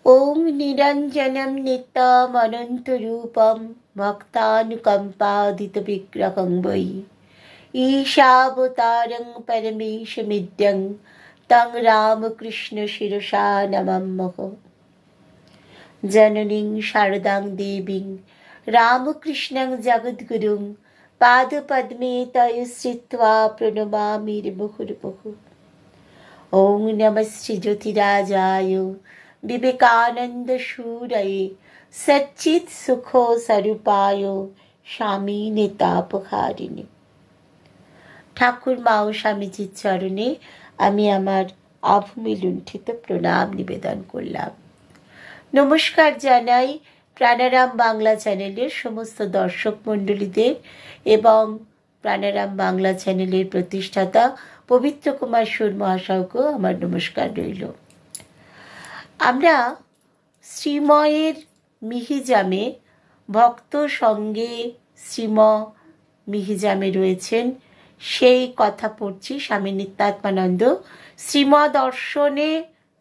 ओं निरञ्जनं नित्यमनन्तरूपं भक्तानुकम्पादितविग्रहं वै ईशावतारं परमेशमिद्यं तं रामकृष्णशिरसा नमामः। जननीं शारदां देवीं रामकृष्णं जगद्गुरुं पादपद्मे तयोश्रित्वा प्रणमामि मुहुर्मुहुः। ओं नमः श्रीज्योतिराजाय विवेकानंद शूरये सच्चित सुखो स्वरूपाय स्वामी नेतापहारिणे। ঠাকুর মা ও স্বামীজির চরণে আমি আমার আভূমি লুণ্ঠিত প্রণাম নিবেদন করলাম। নমস্কার জানাই প্রাণারাম বাংলা চ্যানেলের সমস্ত দর্শক মণ্ডলীদের এবং প্রাণারাম বাংলা চ্যানেলের প্রতিষ্ঠাতা পবিত্র কুমার সুর মহাশয়কেও আমার নমস্কার রইল। আমরা শ্রীময়ের মিহিজামে ভক্ত সঙ্গে শ্রীম মিহিজামে রয়েছেন সেই কথা পড়ছি। স্বামী নিত্যাত্মানন্দ শ্রীমদর্শনে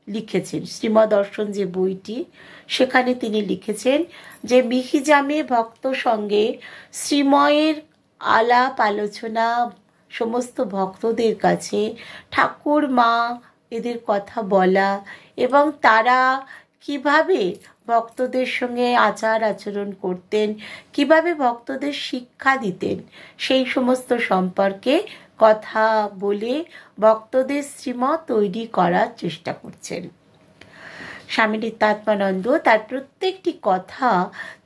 লিখেছেন, শ্রীমদর্শন যে বইটি সেখানে তিনি লিখেছেন যে মিহিজামে ভক্ত সঙ্গে শ্রীময়ের আলাপ আলোচনা সমস্ত ভক্তদের কাছে ঠাকুর মা এদের কথা বলা এবং তারা কিভাবে ভক্তদের সঙ্গে আচার আচরণ করতেন, কিভাবে ভক্তদের শিক্ষা দিতেন, সেই সমস্ত সম্পর্কে কথা বলে ভক্তদের শ্রীমত তৈরি করার চেষ্টা করছেন। স্বামী নিত্যাত্মানন্দ তার প্রত্যেকটি কথা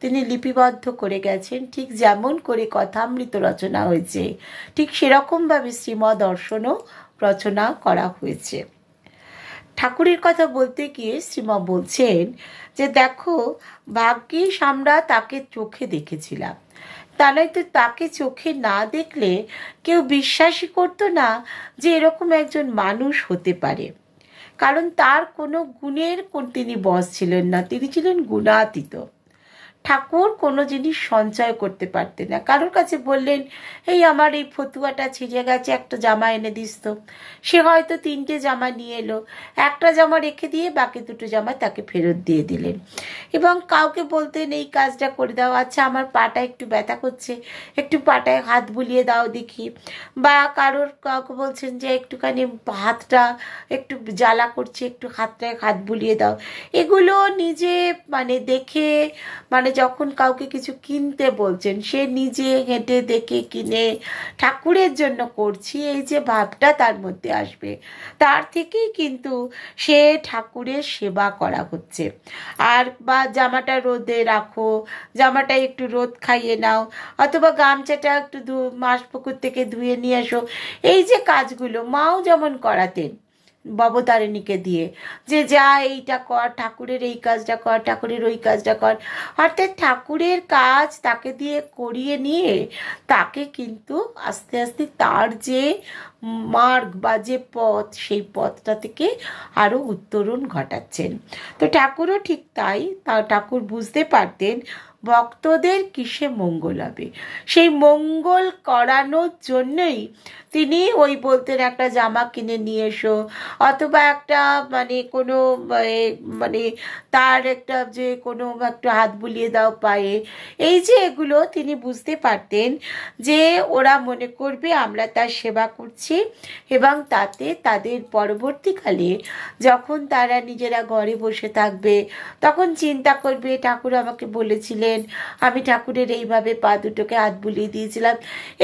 তিনি লিপিবদ্ধ করে গেছেন। ঠিক যেমন করে কথামৃত রচনা হয়েছে ঠিক সেরকমভাবে শ্রীমদর্শনও রচনা করা হয়েছে। ঠাকুরের কথা বলতে গিয়ে শ্রীমা বলছেন যে দেখো, ভাগ্যিস আমরা তাকে চোখে দেখেছিলাম, তা নয়তো তাকে চোখে না দেখলে কেউ বিশ্বাসই করতো না যে এরকম একজন মানুষ হতে পারে। কারণ তার কোনো গুণের তিনি বশ ছিলেন না, তিনি ছিলেন গুণাতীত। ঠাকুর কোনো জিনিস সঞ্চয় করতে পারতেন না। কারোর কাছে বললেন এই আমার এই ফতুয়াটা ছিঁড়ে গেছে, একটা জামা এনে দিস তো, সে হয়তো 3টে জামা নিয়ে এলো, একটা জামা রেখে দিয়ে বাকি 2টো জামা তাকে ফেরত দিয়ে দিলেন। এবং কাউকে বলতেন এই কাজটা করে দাও, আচ্ছা আমার পাটা একটু ব্যথা করছে, একটু পাটায় হাত বুলিয়ে দাও দেখি। বা কাউকে বলছেন যে একটুখানি হাতটা একটু জ্বালা করছে, একটু হাতটায় হাত বুলিয়ে দাও। এগুলো নিজে দেখে যখন কাউকে কিছু কিনতে বলছেন সে নিজে হেঁটে দেখে কিনে ঠাকুরের জন্য করছি এই যে ভাবটা তার মধ্যে আসবে, তার থেকেই কিন্তু সে ঠাকুরের সেবা করা হচ্ছে। আর বা জামাটা রোদে রাখো, জামাটা একটু রোদ খাইয়ে নাও, অথবা গামছাটা একটু মাসপুকুর থেকে ধুয়ে নিয়ে এসো, এই যে কাজগুলো মাও যেমন করাতেন ভবতারিণীকে দিয়ে, যে যা এইটা কর, ঠাকুরের এই কাজটা কর, ঠাকুরের ওই কাজটা কর। অর্থাৎ ঠাকুরের কাজ তাকে দিয়ে করিয়ে নিয়ে তাকে কিন্তু আস্তে আস্তে তার যে মার্গ বা যে পথ, সেই পথটা থেকে আরও উত্তরণ ঘটাচ্ছেন। তো ঠাকুরও ঠিক তাই, ঠাকুর বুঝতে পারতেন ভক্তদের কিসে মঙ্গল হবে, সেই মঙ্গল করানোর জন্যই তিনি ওই বলতেন একটা জামা কিনে নিয়ে এসো, অথবা একটা কোনো তার একটা যে কোনো একটা হাত বুলিয়ে দাও পায়ে। এই যে এগুলো তিনি বুঝতে পারতেন যে ওরা মনে করবে আমরা তার সেবা করছি, এবং তাতে তাদের পরবর্তীকালে যখন তারা নিজেরা ঘরে বসে থাকবে তখন চিন্তা করবে ঠাকুর আমাকে বলেছিলেন, আমি ঠাকুরের এইভাবে পা দুটোকে হাত বুলিয়ে দিয়েছিলাম।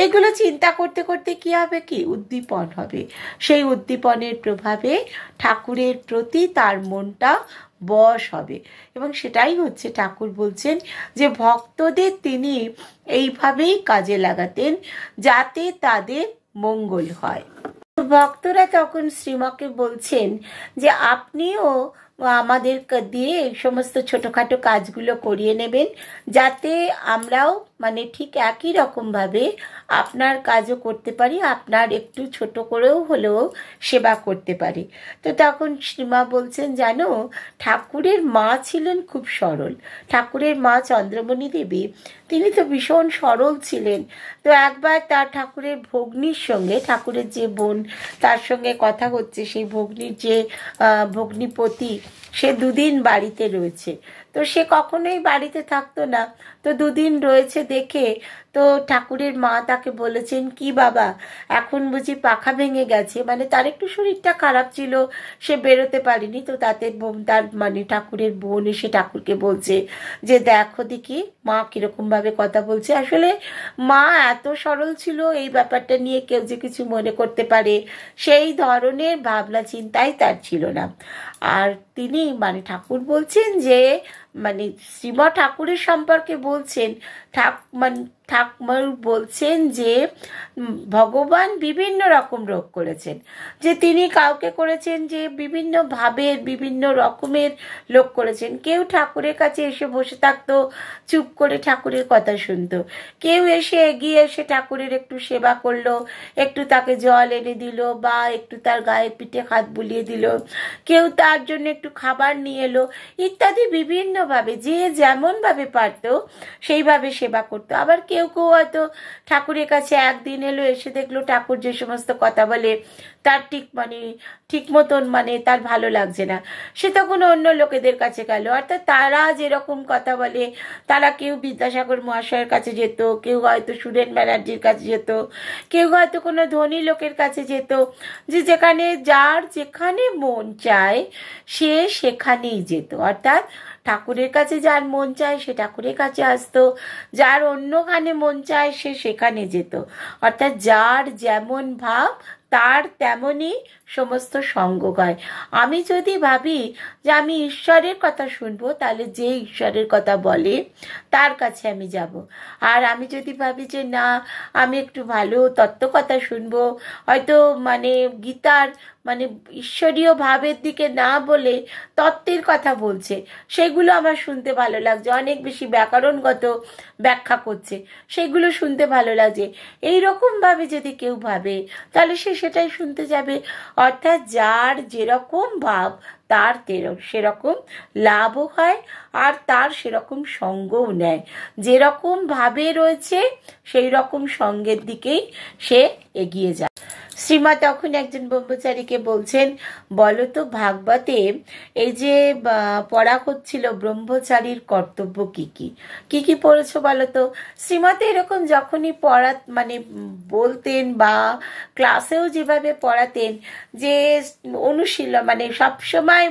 এগুলো চিন্তা করতে করতে কি হবে, কি উদ্দীপন হবে। সেই উদ্দীপনের প্রভাবে ঠাকুরের প্রতি তার মনটা বশ হবে, এবং সেটাই হচ্ছে ঠাকুর বলছেন যে ভক্তদের তিনি এইভাবেই কাজে লাগাতেন যাতে তাদের মঙ্গল হয়। ভক্তরা তখন শ্রীমাকে বলছেন যে আপনিও আমাদের দিয়ে এই সমস্ত ছোটোখাটো কাজগুলো করিয়ে নেবেন যাতে আমরাও মানে ঠিক একই রকমভাবে আপনার কাজও করতে পারি, আপনার একটু ছোট করেও হলেও সেবা করতে পারি। তো তখন শ্রীমা বলছেন, জানো, ঠাকুরের মা ছিলেন খুব সরল। ঠাকুরের মা চন্দ্রমণি দেবী, তিনি তো ভীষণ সরল ছিলেন। তো একবার তার ঠাকুরের ভগ্নির সঙ্গে, ঠাকুরের যে বোন তার সঙ্গে কথা হচ্ছে, সেই ভগ্নির যে ভগ্নিপতি, সে দুদিন বাড়িতে রয়েছে। তো সে কখনোই বাড়িতে থাকতো না। তো দুদিন রয়েছে দেখে তো ঠাকুরের মা তাকে বলেছেন, কি বাবা, এখন বুঝি পাখা ভেঙে গেছে? মানে তার একটু শরীরটা খারাপ ছিল, সে বেরোতে পারেনি। তো তাতে তার মানে ঠাকুরের বোন এসে ঠাকুরকে বলছে যে, দেখো দেখি মা কিরকমভাবে কথা বলছে। আসলে মা এত সরল ছিল, এই ব্যাপারটা নিয়ে কেউ যে কিছু মনে করতে পারে সেই ধরনের ভাবনা চিন্তাই তার ছিল না। আর তিনি মানে ঠাকুর বলছেন যে, মানে শ্রীমা ঠাকুরের সম্পর্কে বলছেন, ঠাকুর বলছেন যে ভগবান বিভিন্ন রকম রোগ করেছেন, যে তিনি কাউকে করেছেন যে বিভিন্ন ভাবের বিভিন্ন রকমের লোক করেছেন। কেউ ঠাকুরের কাছে এসে বসে থাকতো, চুপ করে ঠাকুরের কথা শুনতো। কেউ এসে এগিয়ে এসে ঠাকুরের একটু সেবা করলো, একটু তাকে জল এনে দিল বা একটু তার গায়ে পিঠে হাত বুলিয়ে দিল, কেউ তার জন্য একটু খাবার নিয়ে এলো, ইত্যাদি বিভিন্নভাবে যে যেমনভাবে পারত সেইভাবে সেবা করতো। আবার কেউ কেউ হয়তো ঠাকুরের কাছে একদিন এলো, এসে দেখলো ঠাকুর যে সমস্ত কথা বলে তার ঠিক মতন তার ভালো লাগছে না, সে তখন অন্য লোকেদের কাছে গেল। অর্থাৎ তারা যেরকম কথা বলে, তারা কেউ বিদ্যাসাগর মহাশয়ের কাছে যেত, কেউ হয়তো সুরেন ব্যানার্জির কাছে যেত, কেউ হয়তো কোনো ধনী লোকের কাছে যেত, যে যেখানে যার যেখানে মন চায় সে সেখানেই যেত। অর্থাৎ ঠাকুরের কাছে যার মন চায় সে ঠাকুরের কাছে আসতো, যার অন্যখানে মন চায় সে সেখানে যেত। অর্থাৎ যার যেমন ভাব তার তেমনই সমস্ত সঙ্গ হয়। আমি যদি ভাবি যে আমি ঈশ্বরের কথা শুনবো, তাহলে যে ঈশ্বরের কথা বলে তার কাছে আমি যাব। আর আমি যদি ভাবি যে না, আমি একটু ভালো তত্ত্ব কথা শুনবো, হয়তো গীতার ঈশ্বরীয় ভাবের দিকে না বলে তত্ত্বের কথা বলছে, সেগুলো আমার শুনতে ভালো লাগছে, অনেক বেশি ব্যাকরণগত ব্যাখ্যা করছে, সেগুলো শুনতে ভালো লাগছে, এইরকমভাবে যদি কেউ ভাবে তাহলে সে সেটাই শুনতে যাবে। অর্থাৎ যার যেরকম ভাব তার সেরকম লাভও হয়, আর তার সেরকম সঙ্গও নেয়। যেরকম ভাবে রয়েছে সেই রকম সঙ্গের দিকেই সে এগিয়ে যায়। শ্রীমা তখন একজন ব্রহ্মচারীকে বলছেন, বলো তো ভাগবতে এই যে পড়া হচ্ছিল ব্রহ্মচারীর কর্তব্য কি কি, কি কি পড়েছো বলো তো। শ্রীমতে এরকম যখনই পড়া বলতেন বা ক্লাসেও যেভাবে পড়াতেন, যে অনুশীলন সবসময়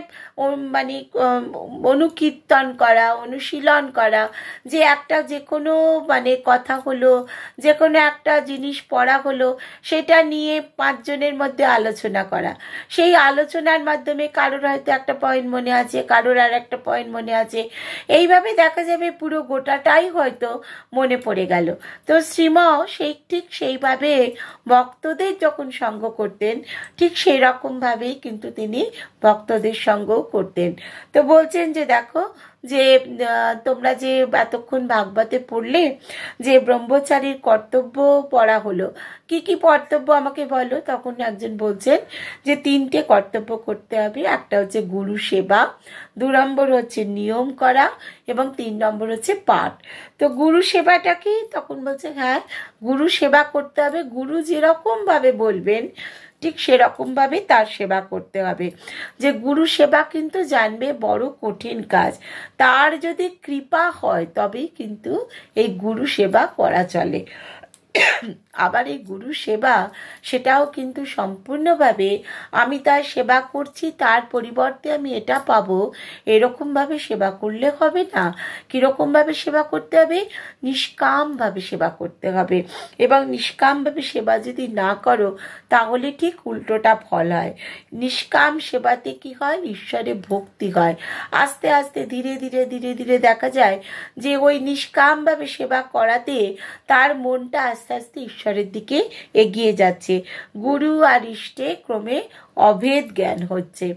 অনুকীর্তন করা, অনুশীলন করা, যে একটা যে কোনো কথা হলো, যে কোনো একটা জিনিস পড়া হলো, সেটা নিয়ে 5 জনের মধ্যে আলোচনা করা। সেই আলোচনার মাধ্যমে কারোর হয়তো একটা পয়েন্ট মনে আছে, কারোর আর একটা পয়েন্ট মনে আছে, এইভাবে দেখা যাবে পুরো গোটাটাই হয়তো মনে পড়ে গেল। তো শ্রীমাও ঠিক সেইভাবে ভক্তদের যখন সঙ্গ করতেন, ঠিক সেই রকমভাবেই কিন্তু তিনি ভক্তদের সঙ্গও করতেন। তো বলছেন যে দেখো, যে তোমরা যে এতক্ষণ ভাগবতে পড়লে, যে ব্রহ্মচারীর কর্তব্য পড়া হলো, কি কি কর্তব্য আমাকে বলো। তখন একজন বলছেন যে 3টে কর্তব্য করতে হবে। একটা হচ্ছে গুরু সেবা, 2 নম্বর হচ্ছে নিয়ম করা, এবং 3 নম্বর হচ্ছে পাঠ। তো গুরু সেবাটা কি? তখন বলছে হ্যাঁ, গুরু সেবা করতে হবে, গুরু যেরকম ভাবে বলবেন ঠিক সেরকমভাবে তার সেবা করতে হবে। যে গুরু সেবা কিন্তু জানবে বড় কঠিন কাজ, তার যদি কৃপা হয় তবেই কিন্তু এই গুরু সেবা করা চলে। আবার এই গুরু সেবা সেটাও কিন্তু সম্পূর্ণভাবে আমি তার সেবা করছি, তার পরিবর্তে আমি এটা পাবো, এরকমভাবে সেবা করলে হবে না। কীরকমভাবে সেবা করতে হবে? নিষ্কামভাবে সেবা করতে হবে। এবং নিষ্কামভাবে সেবা যদি না করো তাহলে ঠিক উল্টোটা ফল হয়। নিষ্কাম সেবাতে কি হয়? ঈশ্বরে ভক্তি হয়। আস্তে আস্তে ধীরে ধীরে ধীরে ধীরে দেখা যায় যে ওই নিষ্কামভাবে সেবা করাতে তার মনটা আস্তে আস্তে ঈশ্বরের দিকে এগিয়ে যাচ্ছে। গুরু আর ইষ্টে ক্রমে অভেদ জ্ঞান হচ্ছে।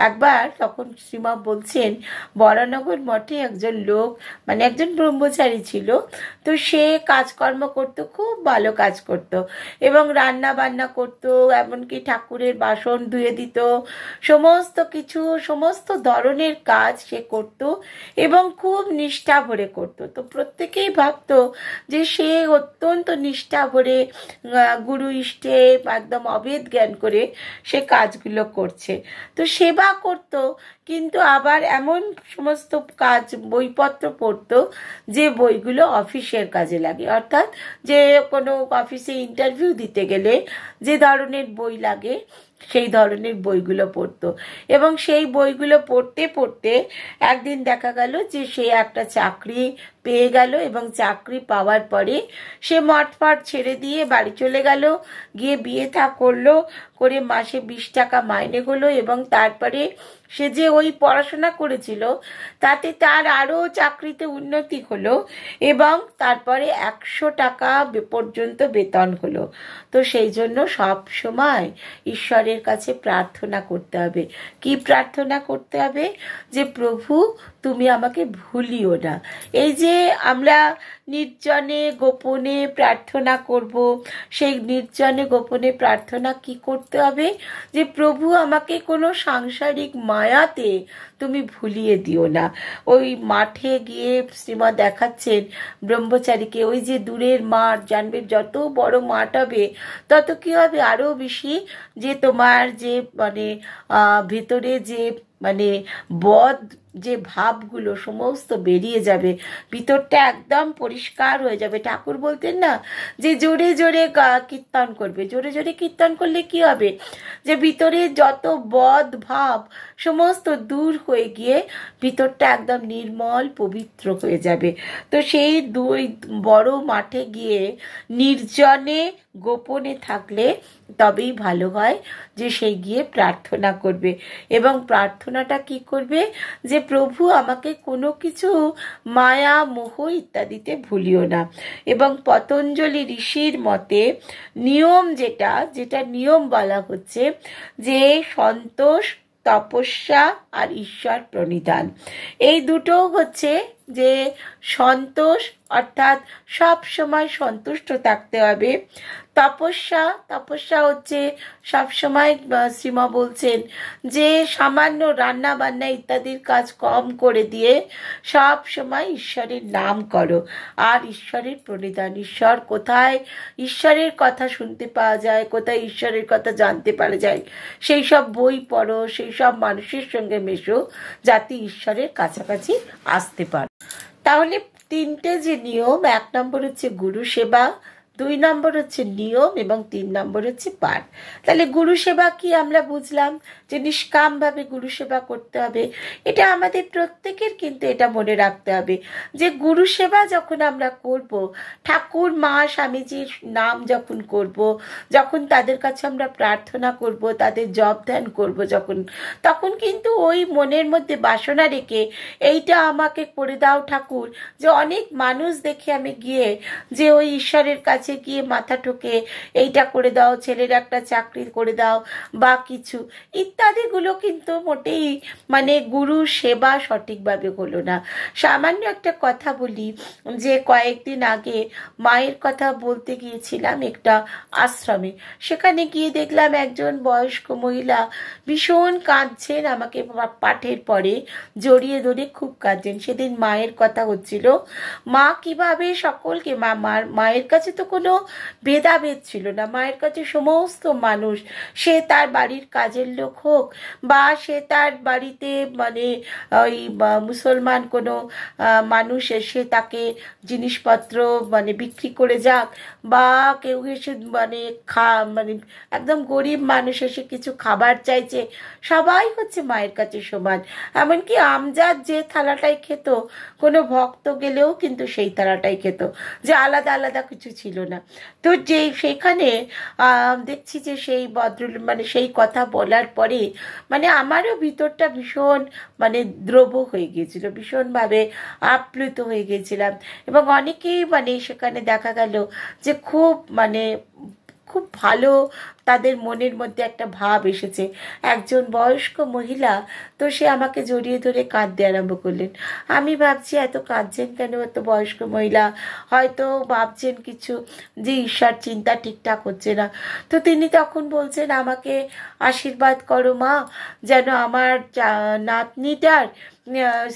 একবার তখন শ্রীমা বলছেন বরানগর মঠে একজন লোক, মানে একজন ব্রহ্মচারী ছিল, তো সে কাজকর্ম করতো, খুব ভালো কাজ করতো এবং রান্না বান্না করতো, এমনকি ঠাকুরের বাসন ধুয়ে দিত, সমস্ত কিছু, সমস্ত ধরনের কাজ সে করতো এবং খুব নিষ্ঠা ভরে করতো। তো প্রত্যেকেই ভাবতো যে সে অত্যন্ত নিষ্ঠা ভরে গুরু ইষ্টে একদম অভেদ জ্ঞান করে সে কাজগুলো করছে। তো সেবা করতো, কিন্তু আবার এমন সমস্ত কাজ বইপত্র পড়তো যে বইগুলো অফিসের কাজে লাগে, অর্থাৎ যে কোনো অফিসে ইন্টারভিউ দিতে গেলে যে ধরনের বই লাগে সেই ধরনের বইগুলো পড়তো। এবং সেই বইগুলো পড়তে পড়তে একদিন দেখা গেল যে সে একটা চাকরি পেয়ে গেল এবং চাকরি পাওয়ার পরে সে মঠফট ছেড়ে দিয়ে বাড়ি চলে গেল, গিয়ে বিয়ে থা করলো, করে মাসে 20 টাকা মাইনে হলো এবং তারপরে সে যে ওই পড়াশোনা করেছিল তাতে তার আরও চাকরিতে উন্নতি হলো এবং তারপরে 100 টাকা পর্যন্ত বেতন হলো। তো সেই জন্য সব সময় ঈশ্বরের কাছে প্রার্থনা করতে হবে। কি প্রার্থনা করতে হবে? যে প্রভু তুমি আমাকে ভুলিও না। এই যে আমরা নির্জনে গোপনে প্রার্থনা করব, সেই নির্জনে গোপনে প্রার্থনা কি করতে হবে? যে প্রভু আমাকে কোনো সাংসারিক মায়াতে তুমি ভুলিয়ে দিও না। ওই মাঠে গিয়ে শ্রীমা দেখাচ্ছেন ব্রহ্মচারীকে, ওই যে দূরের মাঠ, জানবে যত বড় মাঠ হবে তত কি হবে, আরো বেশি যে তোমার যে মানে ভেতরে যে মানে বদ যে ভাবগুলো সমস্ত বেরিয়ে যাবে, ভিতরটা একদম পরিষ্কার হয়ে যাবে। ঠাকুর বলতেন না যে জোরে জোরে কীর্তন করবে। জোরে জোরে কীর্তন করলে কি হবে? যে ভিতরে যত বদ ভাব সমস্ত দূর হয়ে গিয়ে ভিতরটা একদম নির্মল পবিত্র হয়ে যাবে। তো সেই দুই বড় মাঠে গিয়ে নির্জনে গোপনে থাকলে তবেই ভালো হয় যে সেই গিয়ে প্রার্থনা করবে। এবং প্রার্থনাটা কি করবে? যে প্রভু আমাকে কোনো কিছু মায়া মোহ ইত্যাদিতে ভুলিও না। এবং পতঞ্জলি ঋষির মতে নিয়ম যেটা নিয়ম বলা হচ্ছে যে সন্তোষ, তপস্যা আর ঈশ্বর প্রণিধান, এই দুটো হচ্ছে যে সন্তোষ অর্থাৎ সব সময় সন্তুষ্ট থাকতে হবে। তপস্যা হচ্ছে সব সময় শ্রীমা বলছেন যে সামান্য রান্না বান্না ইত্যাদির কাজ কম করে দিয়ে সব সময় ঈশ্বরের নাম করো। আর ঈশ্বরের প্রণিধান, ঈশ্বর কোথায়, ঈশ্বরের কথা শুনতে পাওয়া যায়, কোথায় ঈশ্বরের কথা জানতে পারা যায়, সেই সব বই পড়ো, সেই সব মানুষের সঙ্গে মেশো যাতে ঈশ্বরের কাছাকাছি আসতে পারো। তাহলে 3টে যে নিয়ম, 1 নম্বর হচ্ছে গুরু সেবা, 2 নম্বর হচ্ছে নিয়ম এবং 3 নম্বর হচ্ছে পাঠ। তাহলে গুরু সেবা কি আমরা বুঝলাম যে নিষ্কামভাবে গুরু সেবা করতে হবে। এটা আমাদের প্রত্যেকের কিন্তু এটা মনে রাখতে হবে যে গুরু সেবা যখন আমরা করব, ঠাকুর মা স্বামীজির নাম যখন করব, যখন তাদের কাছে আমরা প্রার্থনা করব, তাদের জপ ধ্যান করব তখন কিন্তু ওই মনের মধ্যে বাসনা রেখে এইটা আমাকে করে দাও ঠাকুর, যে অনেক মানুষ দেখে আমি গিয়ে যে ওই ঈশ্বরের কাছে গিয়ে মাথা ঠোকে এইটা করে দাও, ছেলের একটা চাকরি করে দাও বা কিছু ইত্যাদিগুলো কিন্তু মোটেই মানে গুরু সেবা সঠিকভাবে হলো না। সামান্য একটা কথা বলি যে কয়েকদিন আগে মায়ের কথা বলতে গিয়েছিলাম একটা আশ্রমে। সেখানে গিয়ে দেখলাম একজন বয়স্ক মহিলা ভীষণ কাঁদছেন, আমাকে পাঠের পরে জড়িয়ে ধরে খুব কাঁদছেন। সেদিন মায়ের কথা হচ্ছিল, মা কিভাবে সকলকে, মায়ের কাছে তো কোনো ভেদাভেদ ছিল না, মায়ের কাছে সমস্ত মানুষ, সে তার বাড়ির কাজের লোক হোক বা সে তার বাড়িতে মানে ওই মুসলমান কোনো মানুষ এসে তাকে জিনিসপত্র মানে বিক্রি করে যাক বা কেউ এসে মানে মানে একদম গরিব মানুষ এসে কিছু খাবার চাইছে, সবাই হচ্ছে মায়ের কাছে সমান। এমনকি আমজাদ যে থালাটাই খেত, কোনো ভক্ত গেলেও কিন্তু সেই থালাটাই খেত, যে আলাদা আলাদা কিছু ছিল না। তো সেখানে দেখছি যে সেই মানে সেই কথা বলার পরে মানে আমারও ভিতরটা ভীষণ মানে দ্রব হয়ে গিয়েছিল, ভীষণভাবে আপ্লুত হয়ে গিয়েছিলাম। এবং অনেকেই মানে সেখানে দেখা গেল যে খুব ভালো তাদের মনের মধ্যে একটা ভাব এসেছে। একজন বয়স্ক মহিলা, তো সে আমাকে জড়িয়ে ধরে কাঁদতে আরম্ভ করলেন। আমি ভাবছি এত কাঁদছেন কেন এত বয়স্ক মহিলা, হয়তো ভাবছেন কিছু, যে ঈশ্বর চিন্তা ঠিকঠাক হচ্ছে না। তো তিনি তখন বলছেন, আমাকে আশীর্বাদ করো মা, যেন আমার নাতনিটার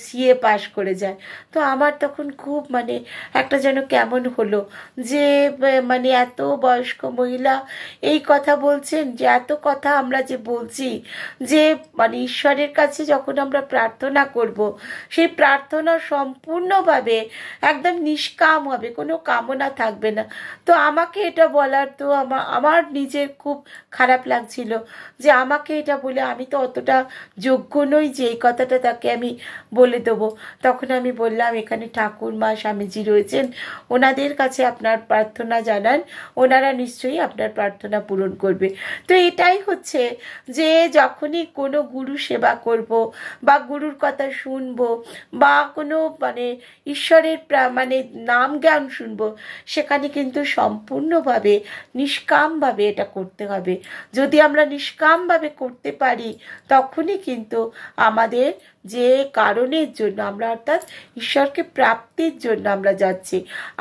সিএ পাশ করে যায়। তো আমার তখন খুব মানে একটা যেন কেমন হলো, যে মানে এত বয়স্ক মহিলা এই কথা বলছেন, যে এত কথা আমরা যে বলছি, যে মানে ঈশ্বরের কাছে যখন আমরা প্রার্থনা করব, সেই প্রার্থনা সম্পূর্ণভাবে একদম নিষ্কাম হবে, কোনো কামনা থাকবে না। তো আমাকে এটা বলার তো আমার নিজের খুব খারাপ লাগছিল, যে আমাকে এটা বলে আমি তো অতটা যোগ্য নই যে এই কথাটা তাকে আমি বলে দেবো। তখন আমি বললাম, এখানে ঠাকুরমা স্বামীজি রয়েছেন, ওনাদের কাছে আপনার প্রার্থনা জানান, ওনারা নিশ্চয়ই আপনার প্রার্থনা পূরণ করবে। তো এটাই হচ্ছে যে যখনই কোনো গুরু সেবা করব বা গুরুর কথা শুনবো বা কোনো মানে ঈশ্বরের মানে নাম জ্ঞান শুনবো, সেখানে কিন্তু সম্পূর্ণভাবে নিষ্কামভাবে এটা করতে হবে। যদি আমরা নিষ্কামভাবে করতে পারি, তখনই কিন্তু আমাদের যে কারণের জন্য আমরা, অর্থাৎ ঈশ্বরকে প্রাপ্তির জন্য আমরা যাচ্ছি,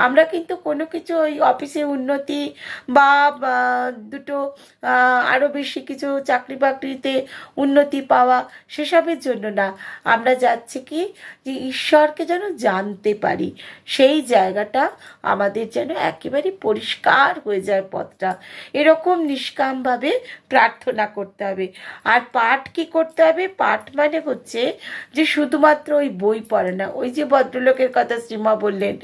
আমরা কিন্তু কোনো কিছু ওই অফিসে উন্নতি বা দুটো আরও বেশি কিছু চাকরি বাকরিতে উন্নতি পাওয়া সেসবের জন্য না। আমরা যাচ্ছি কি, যে ঈশ্বরকে যেন জানতে পারি, সেই জায়গাটা আমাদের যেন একেবারে পরিষ্কার হয়ে যায় পথটা। এরকম নিষ্কামভাবে প্রার্থনা করতে হবে। আর পাঠ কি করতে হবে? পাঠ মানে হচ্ছে যে শুধুমাত্র ওই বই পড়ে না। ওই যে ভদ্রলোকের কথা শ্রীমা বললেন,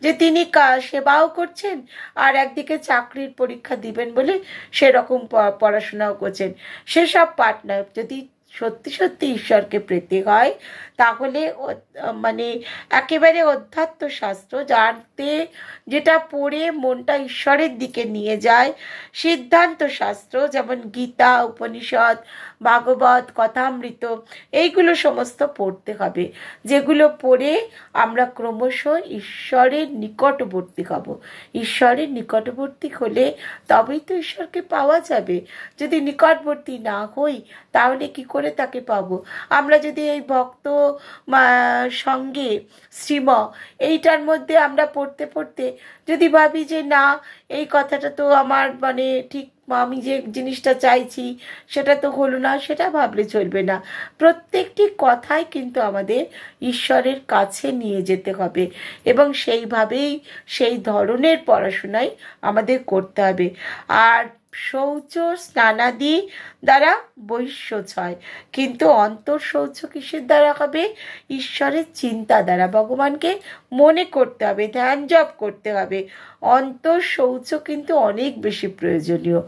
যে তিনি সেবাও করছেন আর একদিকে চাকরির পরীক্ষা দিবেন বলে সেরকম পড়াশোনাও করছেন, সেসব পাঠ না। যদি সত্যি সত্যি ঈশ্বরকে পেতে হয়, তাহলে মানে একেবারে অধ্যাত্ম শাস্ত্র, যাতে যেটা পড়ে মনটা ঈশ্বরের দিকে নিয়ে যায়, সিদ্ধান্ত শাস্ত্র, যেমন গীতা, উপনিষদ, ভাগবত, কথামৃত, এইগুলো সমস্ত পড়তে হবে, যেগুলো পড়ে আমরা ক্রমশ ঈশ্বরের নিকটবর্তী হব। ঈশ্বরের নিকটবর্তী হলে তবেই তো ঈশ্বরকে পাওয়া যাবে। যদি নিকটবর্তী না হই, তাহলে কি করে তাকে পাবো? আমরা যদি এই ভক্ত সঙ্গে শ্রীম এইটার মধ্যে আমরা পড়তে পড়তে যদি ভাবি যে না, এই কথাটা তো আমার মানে ঠিক, আমি যে জিনিসটা চাইছি সেটা তো হলো না, সেটা ভাবলে চলবে না। প্রত্যেকটি কথাই কিন্তু আমাদের ঈশ্বরের কাছে নিয়ে যেতে হবে, এবং সেইভাবেই সেই ধরনের পড়াশোনাই আমাদের করতে হবে। আর শৌচ স্নানাদি দ্বারা বহিঃশৌচ হয়, কিন্তু অন্তর শৌচ কিসের দ্বারা হবে? ঈশ্বরের চিন্তা দ্বারা। ভগবানকে মনে করতে হবে, ধ্যান জপ করতে হবে। অন্তর শৌচ কিন্তু অনেক বেশি প্রয়োজনীয়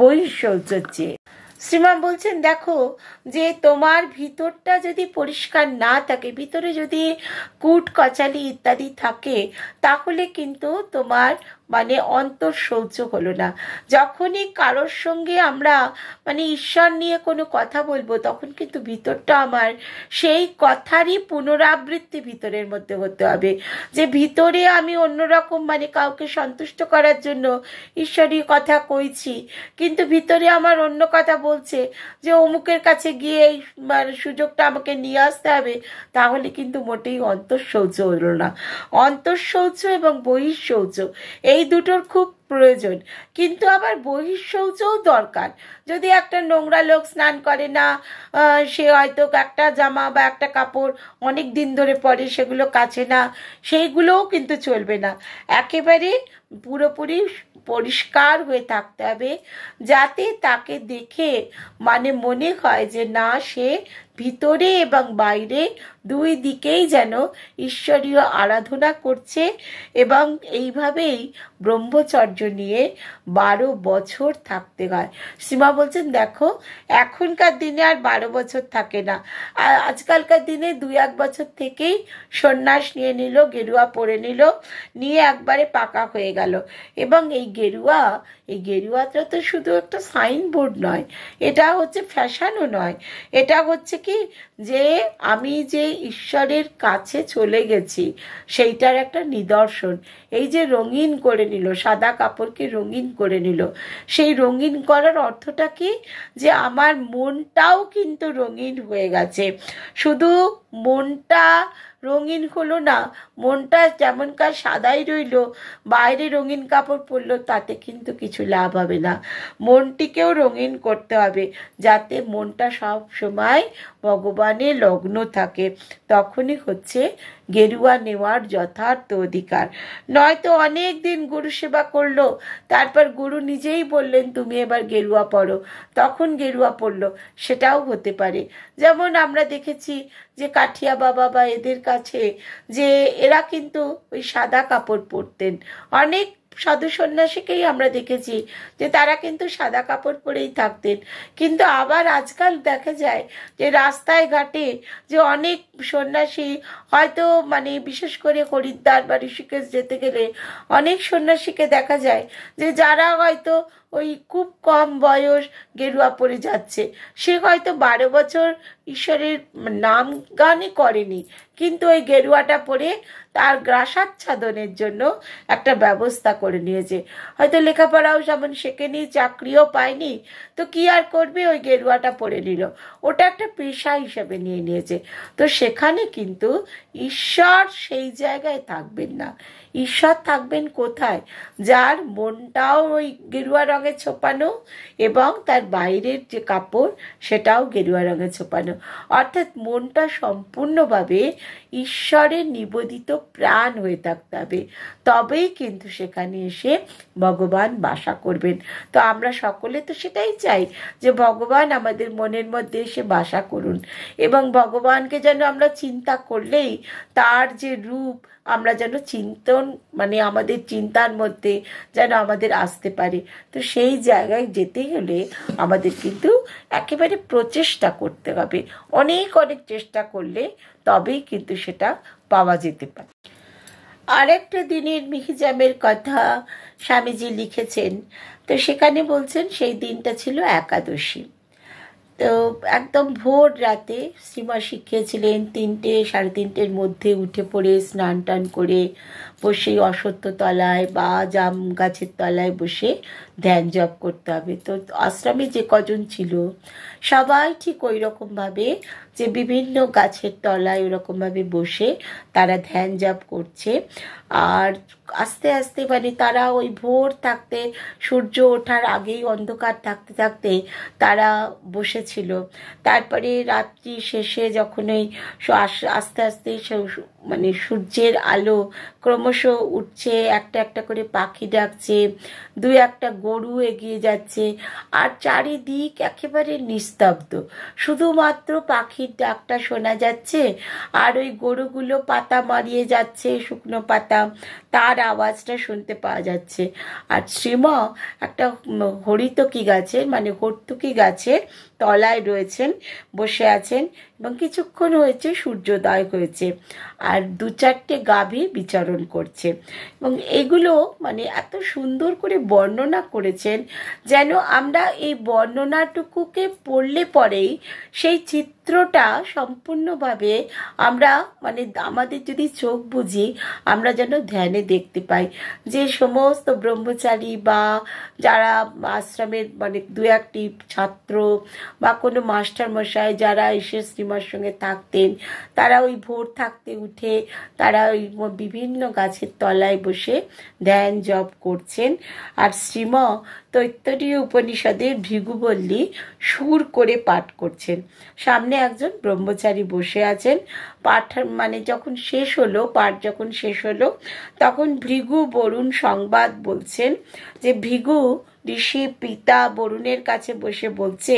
বহিঃশৌচের চেয়ে। শ্রীমান বলছেন, দেখো যে তোমার ভিতরটা যদি পরিষ্কার না থাকে, ভিতরে যদি কুট কচালি ইত্যাদি থাকে, তাহলে কিন্তু তোমার মানে অন্তর শৌচ হলো না। যখনই কারোর সঙ্গে আমরা মানে ঈশ্বর নিয়ে কোনো কথা বলবো, তখন কিন্তু ভিতরটা আমার সেই কথারই পুনরাবৃত্তি ভিতরের মধ্যে হতে হবে। যে ভিতরে আমি অন্যরকম মানে কাউকে সন্তুষ্ট করার জন্য ঈশ্বরীয় কথা কইছি, কিন্তু ভিতরে আমার অন্য কথা বলছে, যে অমুকের কাছে গিয়ে এই সুযোগটা আমাকে নিয়ে আসতে হবে, তাহলে কিন্তু মোটেই অন্তঃশৌচ হলো না। অন্তঃশৌচ এবং বহিঃশৌচ এই দুটোর খুব প্রয়োজন, কিন্তু আবার বহিঃশৌচও দরকার। যদি একটা নোংরা লোক স্নান করে না, সে হয়তো একটা জামা বা একটা কাপড় অনেক দিন ধরে পরে, সেগুলো কাচে না, সেইগুলোও কিন্তু চলবে না। একেবারে পুরোপুরি পরিষ্কার হয়ে থাকতে হবে, যাতে তাকে দেখে মানে মনে হয় যে না, সে ভিতরে এবং বাইরে দুই দিকেই যেন ঈশ্বরীয় আরাধনা করছে। এবং এইভাবেই ব্রহ্মচর্য নিয়ে 12 বছর থাকতে হয়। সীমা বলছেন, দেখো এখনকার দিনে আর 12 বছর থাকে না। আজকালকার দিনে 2-1 বছর থেকেই সন্ন্যাস নিয়ে নিল, গেরুয়া পরে নিল, নিয়ে একবারে পাকা হয়ে গেল। এবং এই গেরুয়াটা তো শুধু একটা সাইনবোর্ড নয়, এটা হচ্ছে ফ্যাশনও নয়, এটা হচ্ছে কি, যে আমি যে ঈশ্বরের কাছে চলে গেছি সেইটার একটা নিদর্শন। এই যে রঙিন করে নিল, সাদা কাপড়কে রঙিন করে নিল। সেই রঙিন করার অর্থটা কি, যে আমার মনটাও কিন্তু রঙিন হয়ে গেছে। শুধু মনটা রঙিন হলো না, মনটা যেমনকার সাদাই রইল, বাইরে রঙিন কাপড় পরলো তাতে কিন্তু কিছু লাভ হবে না। মনটিকেও রঙিন করতে হবে, যাতে মনটা সব সময় ভগবানে লগ্ন থাকে। তখনই হচ্ছে গেরুয়া নেওয়ার যথার্থ অধিকার। নয়তো অনেক দিন গুরু সেবা করলো, তারপর গুরু নিজেই বললেন তুমি এবার গেরুয়া পরো, তখন গেরুয়া পরলো, সেটাও হতে পারে। যেমন আমরা দেখেছি যে কাঠিয়া বাবা বা এদের কাছে, যে এরা কিন্তু ওই সাদা কাপড় পরতেন। অনেক সাধু সন্ন্যাসীকেই আমরা দেখেছি যে তারা কিন্তু সাদা কাপড় পরেই থাকতেন। কিন্তু আবার আজকাল দেখা যায় যে রাস্তায় ঘাটে যে অনেক সন্ন্যাসী, হয়তো মানে বিশেষ করে হরিদ্বার বা ঋষিকেশ যেতে গেলে অনেক সন্ন্যাসীকে দেখা যায় যে যারা হয়তো ওই খুব কম বয়স গেরুয়া পরে যাচ্ছে। সে হয়তো 12 বছর ঈশ্বরের নাম গানই করেনি, কিন্তু ওই গেরুয়াটা পরে তার গ্রাসাচ্ছাদনের জন্য একটা ব্যবস্থা করে নিয়েছে। হয়তো লেখাপড়াও যেমন শেখেনি, চাকরিও পায়নি, তো কি আর করবে, ওই গেরুয়াটা পরে নিল, ওটা একটা পেশা হিসেবে নিয়ে নিয়েছে। তো সেখানে কিন্তু ঈশ্বর সেই জায়গায় থাকবেন না। ঈশ্বর থাকবেন কোথায়? যার মনটাও ওই গেরুয়া রঙে ছোপানো এবং তার বাইরের যে কাপড় সেটাও গেরুয়া রঙে ছোপানো, অর্থাৎ মনটা সম্পূর্ণভাবে ঈশ্বরের নিবেদিত প্রাণ হয়ে থাকতে হবে। তবেই কিন্তু সেখানে এসে ভগবান বাসা করবেন। তো আমরা সকলে তো সেটাই চাই, যে ভগবান আমাদের মনের মধ্যে এসে বাসা করুন, এবং ভগবানকে যেন আমরা চিন্তা করলেই তার যে রূপ আমরা যেন চিন্তন, মানে আমাদের চিন্তার মধ্যে যেন আমাদের আসতে পারে। তো সেই জায়গায় যেতে হলে আমাদের কিন্তু একেবারে প্রচেষ্টা করতে হবে। অনেক অনেক চেষ্টা করলে তবেই কিন্তু সেটা পাওয়া যেতে পারে। আরেকটা দিনের মিহিজামের কথা স্বামীজি লিখেছেন। তো সেখানে বলছেন সেই দিনটা ছিল একাদশী। তো একদম ভোর রাতে শ্রীমা শিখিয়েছিলেন 3টে সাড়ে 3টের মধ্যে উঠে পড়ে স্নান টান করে বসে অশ্বত্থ তলায় বা জাম গাছের তলায় বসে ধ্যান জপ করতে হবে। তো আশ্রমে যে কজন ছিল সবাই ঠিক ওই রকমভাবে, যে বিভিন্ন গাছের তলায় ওরকমভাবে বসে তারা ধ্যান জপ করছে। আর আস্তে আস্তে মানে তারা ওই ভোর থাকতে, সূর্য ওঠার আগেই অন্ধকার থাকতে থাকতে তারা বসেছিল। তারপরে রাত্রি শেষে যখন ওই আস্তে আস্তে মানে সূর্যের আলো ক্রমশ উঠছে, একটা একটা করে পাখি ডাকছে, 2-1টা গরু এগিয়ে যাচ্ছে, আর চারিদিক একেবারে নিস্তব্ধ, শুধুমাত্র পাখির ডাকটা শোনা যাচ্ছে, আর ওই গরুগুলো পাতা মারিয়ে যাচ্ছে, শুকনো পাতা, তার আওয়াজটা শুনতে পাওয়া যাচ্ছে। আর শ্রীমা একটা হরিতকি গাছের মানে হর্তুকি গাছের তলায় রয়েছেন, বসে আছেন, এবং কিছুক্ষণ হয়েছে সূর্যোদয় হয়েছে, আর 2-4টে গাভী বিচরণ করছে। এবং এগুলো মানে এত সুন্দর করে বর্ণনা করেছেন, যেন আমরা এই বর্ণনাটুকুকে পড়লে পরেই সেই চিত্রটা সম্পূর্ণভাবে আমরা মানে আমাদের যদি চোখ বুঝি আমরা যেন ধ্যানে দেখতে পাই। যে সমস্ত ব্রহ্মচারী বা যারা আশ্রমের মানে 2-1টি ছাত্র বা কোনো মাস্টার মশাই যারা এসে শ্রীমার সঙ্গে থাকতেন, তারা ওই ভোর থাকতে উঠে তারা ওই বিভিন্ন গাছের তলায় বসে ধ্যান জপ করছেন। আর শ্রীমা তৈত্তরীয় উপনিষদের ভৃগুবল্লী সুর করে পাঠ করছেন। সামনে একজন ব্রহ্মচারী বসে আছেন। পাঠ মানে যখন শেষ হলো, পাঠ যখন শেষ হলো, তখন ভৃগু বরুণ সংবাদ বলছেন, যে ভৃগু ঋষি পিতা বরুণের কাছে বসে বলছে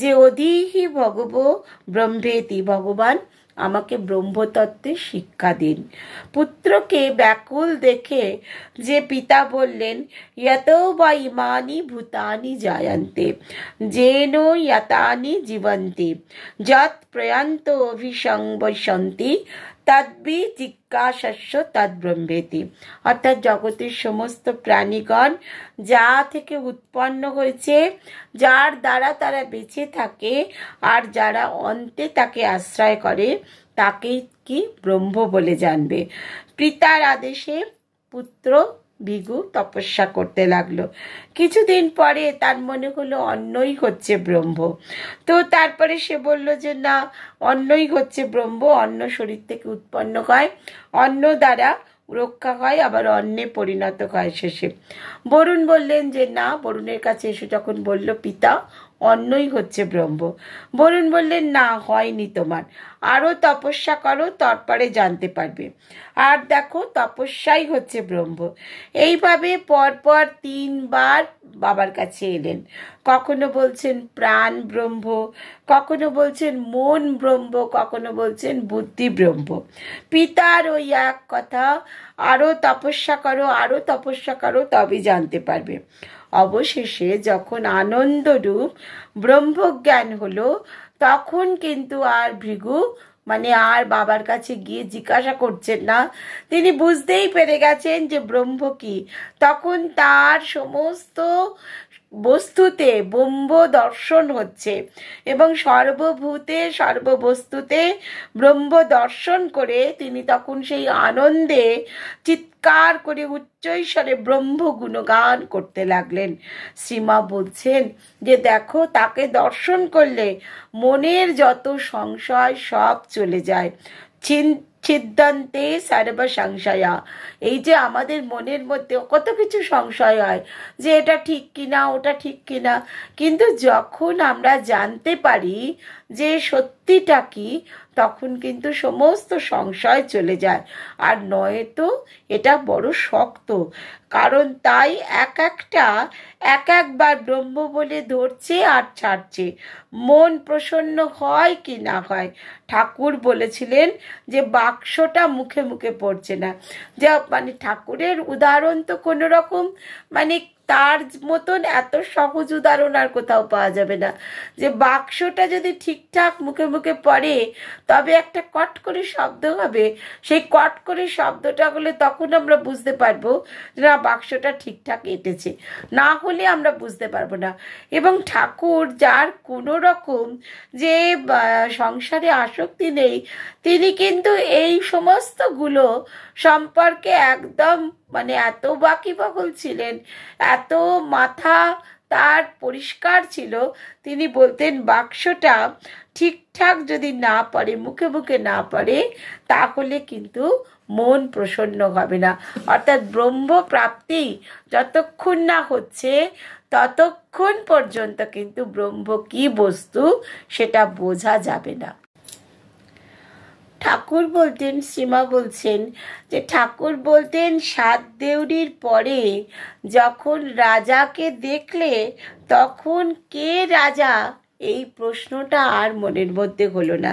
যে অধিহি ভগব ব্রহ্মেতি, ভগবান আমাকে ব্রহ্মতত্ত্বের শিক্ষা দিন। পুত্রকে ব্যাকুল দেখে যে পিতা বললেন, ইয়ত বা ইমানি ভূতানি জায়ন্তে যেন ইয়াতানি জীবন্তি যৎ প্রয়ান্ত অভিসংবসন্তি তদ্বি জিজ্ঞাসস্য তদ্ব্রহ্মেতি। অর্থাৎ জগতের সমস্ত প্রাণীগণ যা থেকে উৎপন্ন হয়েছে, যার দ্বারা তারা বেঁচে থাকে, আর যারা অন্তে তাকে আশ্রয় করে তাকেই কি ব্রহ্ম বলে জানবে। পিতার আদেশে পুত্র ভৃগু তপস্যা করতে লাগলো। কিছুদিন পরে তার মনে হলো অন্নই হচ্ছে ব্রহ্ম। তো তারপরে সে বলল যে না, অন্নই হচ্ছে ব্রহ্ম, অন্ন শরীর থেকে উৎপন্ন হয়, অন্ন দ্বারা রক্ষা হয়, আবার অন্নে পরিণত হয় শেষে। বরুণ বললেন যে না, বরুণের কাছে এসে যখন বলল পিতা অন্নই হচ্ছে ব্রহ্ম, বরুণ বললেন না, হয়নি তোমার, আরও তপস্যা করো, তারপরে জানতে পারবে। আর দেখো, তপস্যাই হচ্ছে ব্রহ্ম। এইভাবে পরপর 3বার বাবার কাছে এলেন। কখনো বলছেন প্রাণ ব্রহ্ম, কখনো বলছেন মন ব্রহ্ম, কখনো বলছেন বুদ্ধি ব্রহ্ম। পিতার ওই এক কথা, আরও তপস্যা করো, আরও তপস্যা করো, তবে জানতে পারবে। অবশেষে যখন আনন্দরূপ ব্রহ্মজ্ঞান হলো, তখন কিন্তু আর ভৃগু আর বাবার কাছে গিয়ে জিজ্ঞাসা করছেন না। তিনি বুঝতেই পেরে গেছেন যে ব্রহ্ম কি। তখন তার সমস্ত বস্তুতে ব্রহ্ম দর্শন হচ্ছে এবং সর্বভূতে সর্ববস্তুতে ব্রহ্ম দর্শন করে তিনি তখন সেই আনন্দে চিৎকার করে উচ্চৈস্বরে ব্রহ্ম গুণগান করতে লাগলেন। শ্রীমা বলছেন যে দেখো, তাকে দর্শন করলে মনের যত সংশয় সব চলে যায়। ছিদ্দান্তে সর্ব সংশয়া। এই যে আমাদের মনের মধ্যে কত কিছু সংশয় হয় যে এটা ঠিক কিনা, ওটা ঠিক কিনা, কিন্তু যখন আমরা জানতে পারি যে সত্যিটা কি, তখন কিন্তু সমস্ত সংশয় চলে যায়। আর নয়তো এটা বড় শক্ত, কারণ তাই এক একবার ব্রহ্ম বলে ধরছে আর ছাড়ছে। মন প্রসন্ন হয় কি না হয়। ঠাকুর বলেছিলেন যে বাক্সটা মুখে মুখে পড়ছে না। যা ঠাকুরের উদাহরণ তো কোনো রকম তার মতন এত সহজ উদাহরণ আর কোথাও পাওয়া যাবে না। যে বাক্সটা যদি ঠিকঠাক মুখে মুখে পড়ে, তবে একটা কট করে শব্দ হবে। সেই কট করে শব্দটা হলে তখন আমরা বুঝতে পারবো যে না, বাক্সটা ঠিকঠাক এঁটেছে, না হলে আমরা বুঝতে পারবো না। এবং ঠাকুর, যার কোনো রকম যে সংসারে আসক্তি নেই, তিনি কিন্তু এই সমস্তগুলো সম্পর্কে একদম এত বাকিবহুল ছিলেন, এত মাথা তার পরিষ্কার ছিল। তিনি বলতেন বাক্সটা ঠিকঠাক যদি না পারে, মুখে মুখে না পারে, তাহলে কিন্তু মন প্রসন্ন হবে না। অর্থাৎ ব্রহ্ম প্রাপ্তি যতক্ষণ না হচ্ছে, ততক্ষণ পর্যন্ত কিন্তু ব্রহ্ম কি বস্তু সেটা বোঝা যাবে না। ঠাকুর বলতেন, শ্রীমা বলছেন যে ঠাকুর বলতেন 7 দেউড়ির পরে যখন রাজাকে দেখলে, তখন কে রাজা এই প্রশ্নটা আর মনের মধ্যে হলো না।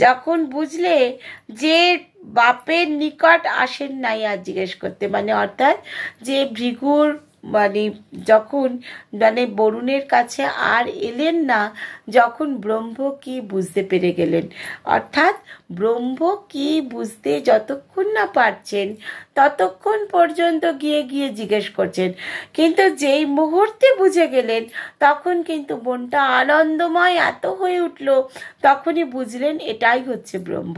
যখন বুঝলে যে বাপের নিকট আসেন নাই আর জিজ্ঞেস করতে, অর্থাৎ যে ভৃগুর যখন বরুণের কাছে আর এলেন না, যখন ব্রহ্ম কি বুঝতে পেরে গেলেন। অর্থাৎ ব্রহ্ম কি বুঝতে যতক্ষণ না পারছেন, ততক্ষণ পর্যন্ত গিয়ে গিয়ে জিজ্ঞেস করছেন। কিন্তু যেই মুহূর্তে বুঝে গেলেন, তখন কিন্তু মনটা আনন্দময় এত হয়ে উঠল, তখনই বুঝলেন এটাই হচ্ছে ব্রহ্ম।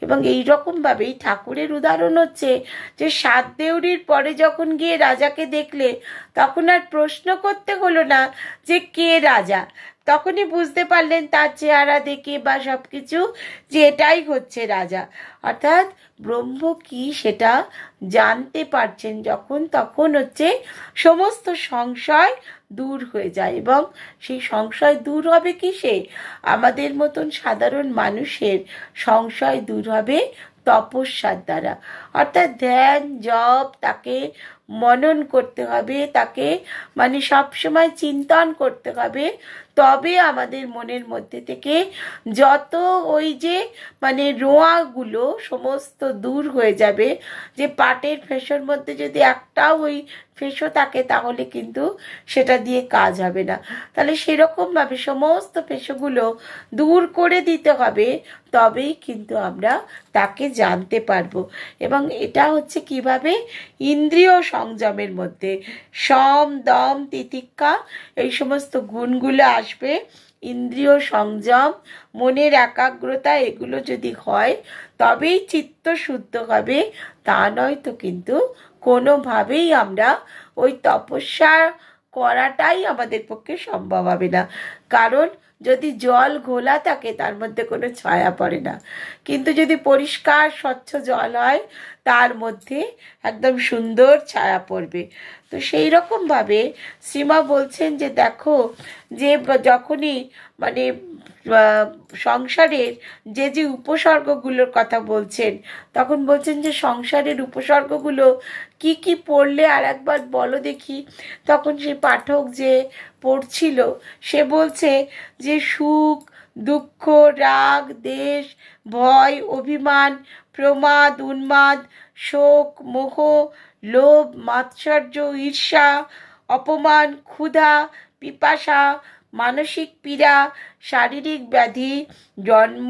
এবং এইরকমভাবেই ঠাকুরের উদাহরণ হচ্ছে যে 7 দেউড়ির পরে যখন গিয়ে রাজাকে দেখলে, তখন আর প্রশ্ন করতে হলো না যে কে রাজা। তখনই বুঝতে পারলেন তার চেহারা দেখে বা সব কিছু, যে এটাই হচ্ছে রাজা। অর্থাৎ ব্রহ্ম কি সেটা জানতে পারছেন যখন, তখন হচ্ছে সমস্ত সংশয় দূর হয়ে যায়। এবং সেই সংশয় দূর হবে কিসে? আমাদের মতন সাধারণ মানুষের সংশয় দূর হবে তপস্যার দ্বারা। অর্থাৎ ধ্যান জপ, তাকে মনন করতে হবে, তাকে সবসময় চিন্তন করতে হবে। তবে আমাদের মনের মধ্যে থেকে যত ওই যে রোঁয়াগুলো সমস্ত দূর হয়ে যাবে। যে পাটের ফেঁসোর মধ্যে যদি একটা ওই ফেঁসো থাকে, তাহলে কিন্তু সেটা দিয়ে কাজ হবে না। তাহলে সেরকমভাবে সমস্ত ফেঁসোগুলো দূর করে দিতে হবে, তবেই কিন্তু আমরা তাকে জানতে পারবো। এবং এটা হচ্ছে কিভাবে? ইন্দ্রিয় সংযমের মধ্যে সম দম তিতিক্ষা এই সমস্ত গুণগুলো আসবে। ইন্দ্রিয় সংযম, মনের একাগ্রতা, এগুলো যদি হয়, তবেই চিত্ত শুদ্ধ হবে। তা নয়তো কিন্তু কোনোভাবেই আমরা ওই তপস্যা করাটাই আমাদের পক্ষে সম্ভব হবে না। কারণ যদি জল ঘোলা থাকে তার মধ্যে কোনো ছায়া পড়ে না, কিন্তু যদি পরিষ্কার স্বচ্ছ জল হয় তার মধ্যে একদম সুন্দর ছায়া পড়বে। তো সেই রকমভাবে শ্রীমা বলছেন যে দেখো, যে যখনই মানে সংসারের যে উপসর্গগুলোর কথা বলছেন, তখন বলছেন যে সংসারের উপসর্গগুলো কি কি পড়লে আর একবার বলো দেখি। তখন সে পাঠক যে পড়ছিল সে বলছে যে সুখ, দুঃখ, রাগ, দেশ, ভয়, অভিমান, প্রমাদ, উন্মাদ, শোক, মোহ, লোভ, মাৎসর্য, ঈর্ষা, অপমান, ক্ষুধা, পিপাসা, মানসিক পীড়া, শারীরিক ব্যাধি, জন্ম,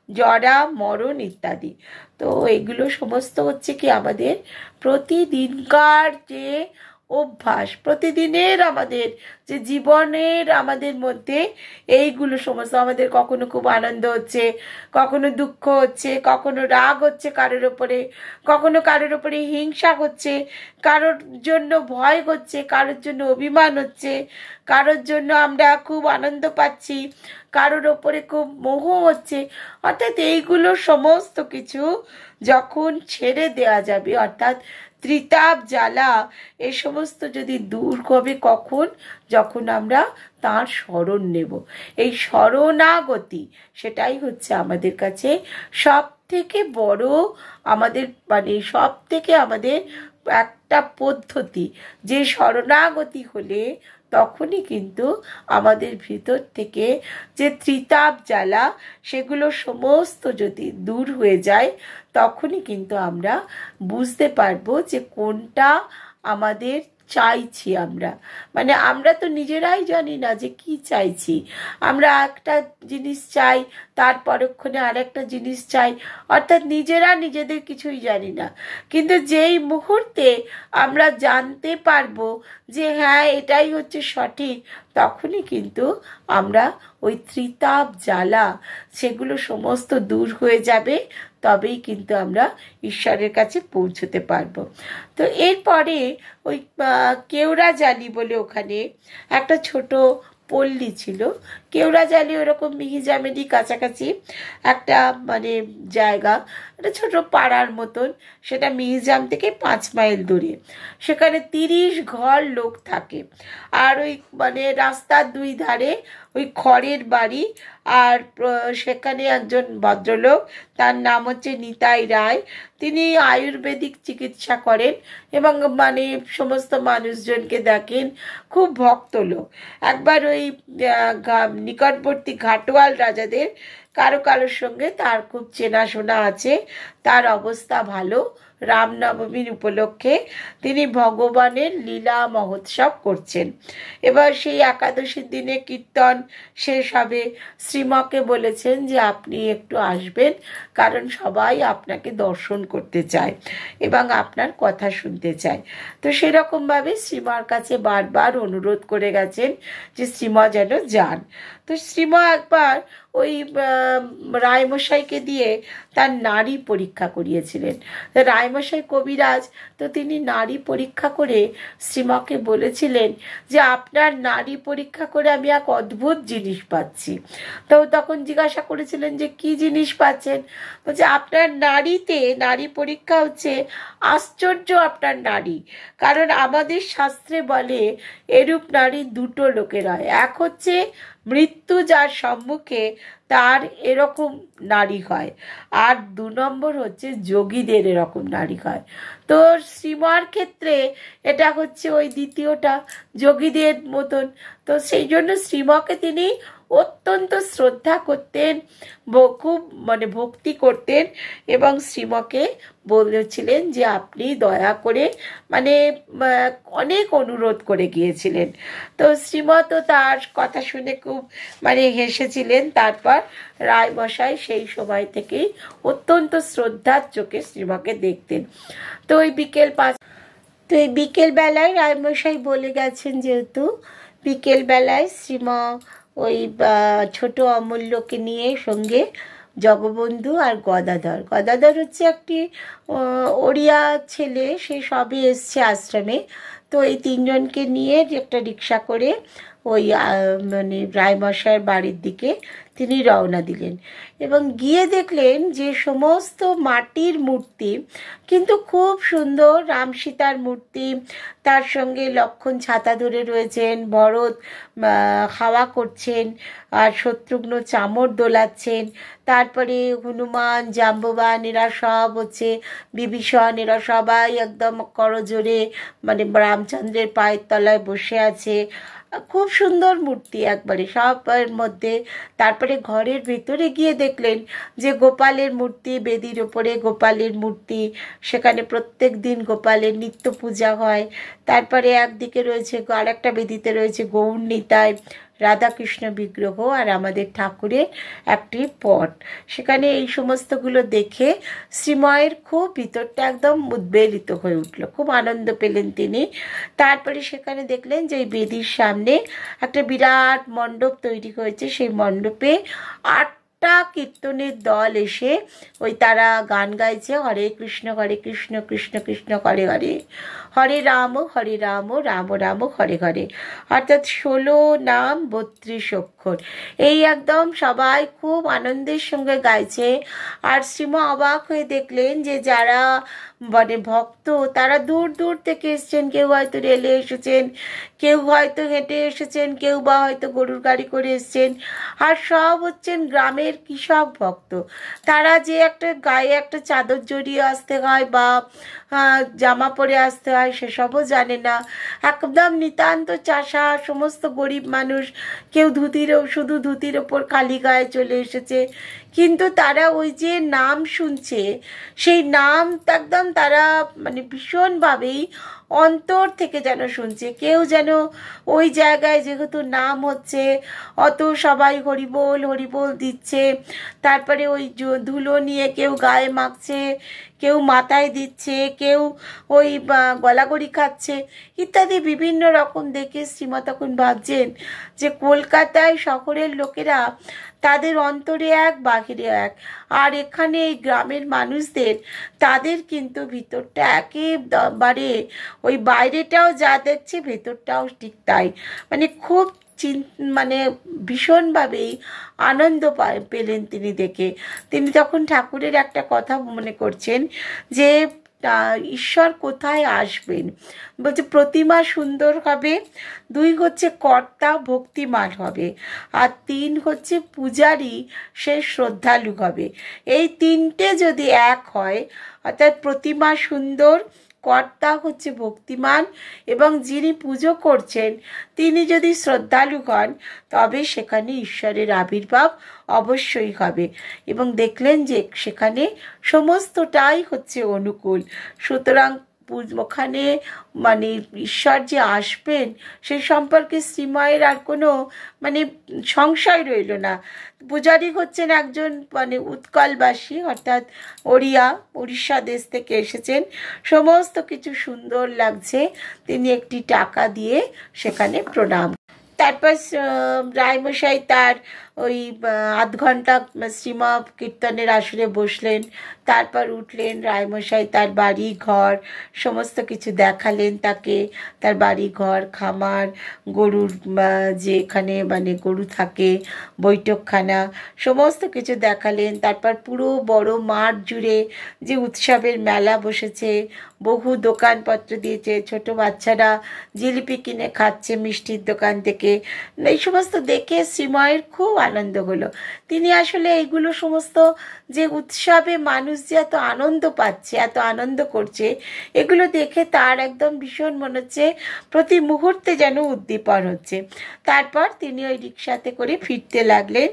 জরা, মরণ ইত্যাদি। তো এগুলো সমস্ত হচ্ছে কি আমাদের প্রতিদিনকার যে অভ্যাস, প্রতিদিনের আমাদের যে জীবনের আমাদের মধ্যে এইগুলো সমস্ত আমাদের কখনো খুব আনন্দ হচ্ছে, কখনো দুঃখ হচ্ছে, কখনো রাগ হচ্ছে কারোর ওপরে, কখনো কারোর ওপরে হিংসা হচ্ছে, কারোর জন্য ভয় হচ্ছে, কারোর জন্য অভিমান হচ্ছে, কারোর জন্য আমরা খুব আনন্দ পাচ্ছি, কারোর ওপরে খুব মোহ হচ্ছে। অর্থাৎ এইগুলো সমস্ত কিছু যখন ছেড়ে দেওয়া যাবে, অর্থাৎ ত্রিতাপ জ্বালা এই সমস্ত যদি দূর হবে কখন, যখন আমরা তার শরণ নেব। এই শরণাগতি সেটাই হচ্ছে আমাদের কাছে সব থেকে বড়, আমাদের মানে সব থেকে আমাদের একটা পদ্ধতি, যে শরণাগতি হলে তখনই কিন্তু আমাদের ভিতর থেকে যে ত্রিতাপ জ্বালা সেগুলো সমস্ত যদি দূর হয়ে যায়, তখনই কিন্তু আমরা বুঝতে পারবো যে কোনটা আমাদের চাইছি আমরা। মানে আমরা তো নিজেরাই জানি না যে কি চাইছি। আমরা একটা জিনিস চাই, তার পরক্ষণে আরেকটা জিনিস চাই, অর্থাৎ নিজেরা নিজেদের কিছুই জানি না। কিন্তু যেই মুহূর্তে আমরা জানতে পারবো যে হ্যাঁ এটাই হচ্ছে সঠিক, তখনই কিন্তু আমরা ওই ত্রিতাপ জ্বালা সেগুলো সমস্ত দূর হয়ে যাবে, তবেই কিন্তু আমরা ঈশ্বরের কাছে পৌঁছতে পারবো। তো এরপরে ওই কেওড়াজালি বলে ওখানে একটা ছোট পল্লী ছিল। কেওড়াজালি ওরকম মিহিজামেরই কাছাকাছি একটা মানে জায়গা, একটা ছোট পাড়ার মতন, সেটা মিহিজাম থেকে 5 মাইল দূরে। সেখানে 30 ঘর লোক থাকে। আর ওই মানে রাস্তার 2 ধারে ওই খড়ের বাড়ি। আর সেখানে একজন ভদ্রলোক, তার নাম হচ্ছে নিতাই রায়। তিনি আয়ুর্বেদিক চিকিৎসা করেন এবং মানে সমস্ত মানুষজনকে দেখেন, খুব ভক্ত লোক। একবার ওই নিকটবর্তী ঘাটোয়াল রাজাদের কারোর সঙ্গে তার খুব চেনাশোনা আছে, তার অবস্থা ভালো। রামনবমীর উপলক্ষে তিনি ভগবানের লীলা মহোৎসব করছেন। এবার সেই একাদশীর দিনে কীর্তন শেষ হবে। শ্রীমাকে বলেছেন যে আপনি একটু আসবেন, কারণ সবাই আপনাকে দর্শন করতে চায় এবং আপনার কথা শুনতে চায়। তো সেরকমভাবে শ্রীমার কাছে বারবার অনুরোধ করে গেছেন যে শ্রীমা যেন যান। তো শ্রীমা একবার ওই রায়মশাইকে দিয়ে তার নাড়ি পরীক্ষা করিয়েছিলেন। রায়মশাই কবিরাজ, তো তিনি নাড়ি পরীক্ষা করে শ্রীমাকে বলেছিলেন যে আপনার নাড়ি পরীক্ষা করে আমি এক অদ্ভুত জিনিস পাচ্ছি। তো তখন জিজ্ঞাসা করেছিলেন যে কি জিনিস পাচ্ছেন? বলছে আপনার নাড়িতে, নাড়ি পরীক্ষা হচ্ছে আশ্চর্য আপনার নাড়ি। কারণ আমাদের শাস্ত্রে বলে এরূপ নাড়ি 2টো লোকের হয়, এক হচ্ছে মৃত্যু যার সম্মুখে তার এরকম নাড়ি হয়, আর 2 নম্বর হচ্ছে যোগীদের এরকম নাড়ি হয়। তো শ্রীমার ক্ষেত্রে এটা হচ্ছে ওই দ্বিতীয়টা, যোগীদের মতন। তো সেই জন্য শ্রীমাকে তিনি অত্যন্ত শ্রদ্ধা করতেন, খুব মানে ভক্তি করতেন এবং শ্রীমাকে বলেছিলেন যে আপনি দয়া করে মানে অনেক অনুরোধ করে গিয়েছিলেন। তো শ্রীমা তো তার কথা শুনে খুব মানে হেসেছিলেন। তারপর রায়মশাই সেই সময় থেকেই অত্যন্ত শ্রদ্ধার চোখে শ্রীমাকে দেখতেন। তো ওই বিকেলবেলায় রায়মশাই বলে গেছেন, যেহেতু বিকেলবেলায় শ্রীমা ওই ছোট অমূল্যকে নিয়ে সঙ্গে জগবন্ধু আর গদাধর। গদাধর হচ্ছে একটি ওড়িয়া ছেলে, সে সবে এসছে আশ্রমে। তো এই তিনজনকে নিয়ে একটা রিক্সা করে ওই মানে রায়মশাইয়ের বাড়ির দিকে তিনি রওনা দিলেন এবং গিয়ে দেখলেন যে সমস্ত মাটির মূর্তি, কিন্তু খুব সুন্দর রাম সীতার মূর্তি, তার সঙ্গে লক্ষ্মণ ছাতা ধরে রয়েছেন, ভরত হাওয়া করছেন, আর শত্রুঘ্ন চামর দোলাচ্ছেন, তারপরে হনুমান, জাম্ববান, এরা সব হচ্ছে বিভীষণ, এরা সবাই একদম করজোড়ে মানে রামচন্দ্রের পায়ের তলায় বসে আছে। খুব সুন্দর মূর্তি একবারে সবের মধ্যে। তারপরে ঘরের ভেতরে গিয়ে দেখলেন যে গোপালের মূর্তি, বেদির ওপরে গোপালের মূর্তি, সেখানে প্রত্যেক দিন গোপালের নিত্য পূজা হয়। তারপরে একদিকে রয়েছে, আর একটা বেদিতে রয়েছে গৌর নিতাই, রাধাকৃষ্ণ বিগ্রহ আর আমাদের ঠাকুরের একটি পট। সেখানে এই সমস্তগুলো দেখে শ্রীময়ের খুব ভিতরটা একদম উদ্বেলিত হয়ে উঠল, খুব আনন্দ পেলেন তিনি। তারপরে সেখানে দেখলেন যে এই বেদির সামনে একটা বিরাট মণ্ডপ তৈরি হয়েছে, সেই মণ্ডপে 8টা কীর্তনের দল এসে ওই তারা গান গাইছে, হরে কৃষ্ণ কৃষ্ণ কৃষ্ণ হরে হরে, হরে রাম রাম রাম হরে হরে, অর্থাৎ 16 নাম 32 অক্ষর। এই একদম সবাই খুব আনন্দের সঙ্গে গাইছে। আর শ্রীমা অবাক হয়ে দেখলেন যে যারা মানে ভক্ত তারা দূর দূর থেকে এসছেন, কেউ হয়তো রেলে এসেছেন, কেউ হয়তো হেঁটে এসেছেন, কেউ বা হয়তো গরুর গাড়ি করে এসছেন, আর সব হচ্ছেন গ্রামের কৃষক ভক্ত। তারা যে একটা গায়ে একটা চাদর জড়িয়ে আসতে হয় বা জামা পরে আসতে হয় সেসবও জানে না, একদম নিতান্ত চাষা সমস্ত গরিব মানুষ। কেউ শুধু ধুতির ওপর খালি গায়ে চলে এসেছে, কিন্তু তারা ওই যে নাম শুনছে, সেই নাম একদম তারা মানে ভীষণভাবেই অন্তর থেকে যেন শুনছে। কেউ যেন ওই জায়গায় যেহেতু নাম হচ্ছে, অত সবাই হরিবোল হরিবোল দিচ্ছে, তারপরে ওই ধুলো নিয়ে কেউ গায়ে মাখছে, কেউ মাথায় দিচ্ছে, কেউ ওই গলাগড়ি খাচ্ছে ইত্যাদি বিভিন্ন রকম দেখে শ্রীমা তখন ভাবছেন যে কলকাতায় শহরের লোকেরা তাদের অন্তরে এক বাহিরে এক, আর এখানে এই গ্রামের মানুষদের তাদের কিন্তু ভিতরটা একেবারে ওই বাইরেটাও যা দেখছে ভেতরটাও ঠিক তাই। মানে খুব মানে ভীষণভাবেই আনন্দ পেলেন তিনি দেখে। তিনি তখন ঠাকুরের একটা কথা মনে করছেন যে ঈশ্বর কোথায় আসবেন, বলছে প্রতিমা সুন্দর হবে, 2 হচ্ছে কর্তা ভক্তিমান হবে, আর 3 হচ্ছে পূজারী সে শ্রদ্ধালু হবে। এই 3টে যদি এক হয়, অর্থাৎ প্রতিমা সুন্দর, কর্তা হচ্ছে ভক্তিমান, এবং যিনি পুজো করছেন তিনি যদি শ্রদ্ধালু হন, তবে সেখানে ঈশ্বরের আবির্ভাব অবশ্যই হবে। এবং দেখলেন যে সেখানে সমস্তটাই হচ্ছে অনুকূল। সুতরাং ওখানে মানে ঈশ্বর যে আসবেন সে সম্পর্কে শ্রীময়ের আর কোনো মানে সংশয় রইল না। পূজারী হচ্ছেন একজন মানে উৎকলবাসী, অর্থাৎ উড়িষ্যা দেশ থেকে এসেছেন, সমস্ত কিছু সুন্দর লাগছে, তিনি একটি টাকা দিয়ে সেখানে প্রণাম। তারপর রায়মশাই তার ওই 8 ঘন্টা শ্রীমা কীর্তনের আসরে বসলেন, তারপর উঠলেন। রায়মশাই তার বাড়ি ঘর সমস্ত কিছু দেখালেন তাকে, তার বাড়ি ঘর, খামার, গরুর যেখানে মানে গরু থাকে, বৈঠকখানা, সমস্ত কিছু দেখালেন। তারপর পুরো বড় মাঠ জুড়ে যে উৎসবের মেলা বসেছে, বহু দোকানপত্র দিয়েছে, ছোট বাচ্চারা জিলিপি কিনে খাচ্ছে মিষ্টির দোকান থেকে, এই সমস্ত দেখে শ্রীময়ের খুব আনন্দ হলো। তিনি আসলে এইগুলো সমস্ত যে উৎসবে মানুষ যে এত আনন্দ পাচ্ছে, এত আনন্দ করছে, এগুলো দেখে তার একদম ভীষণ মনে হচ্ছে প্রতি মুহূর্তে যেন উদ্দীপন হচ্ছে। তারপর তিনি ওই রিক্সাতে করে ফিরতে লাগলেন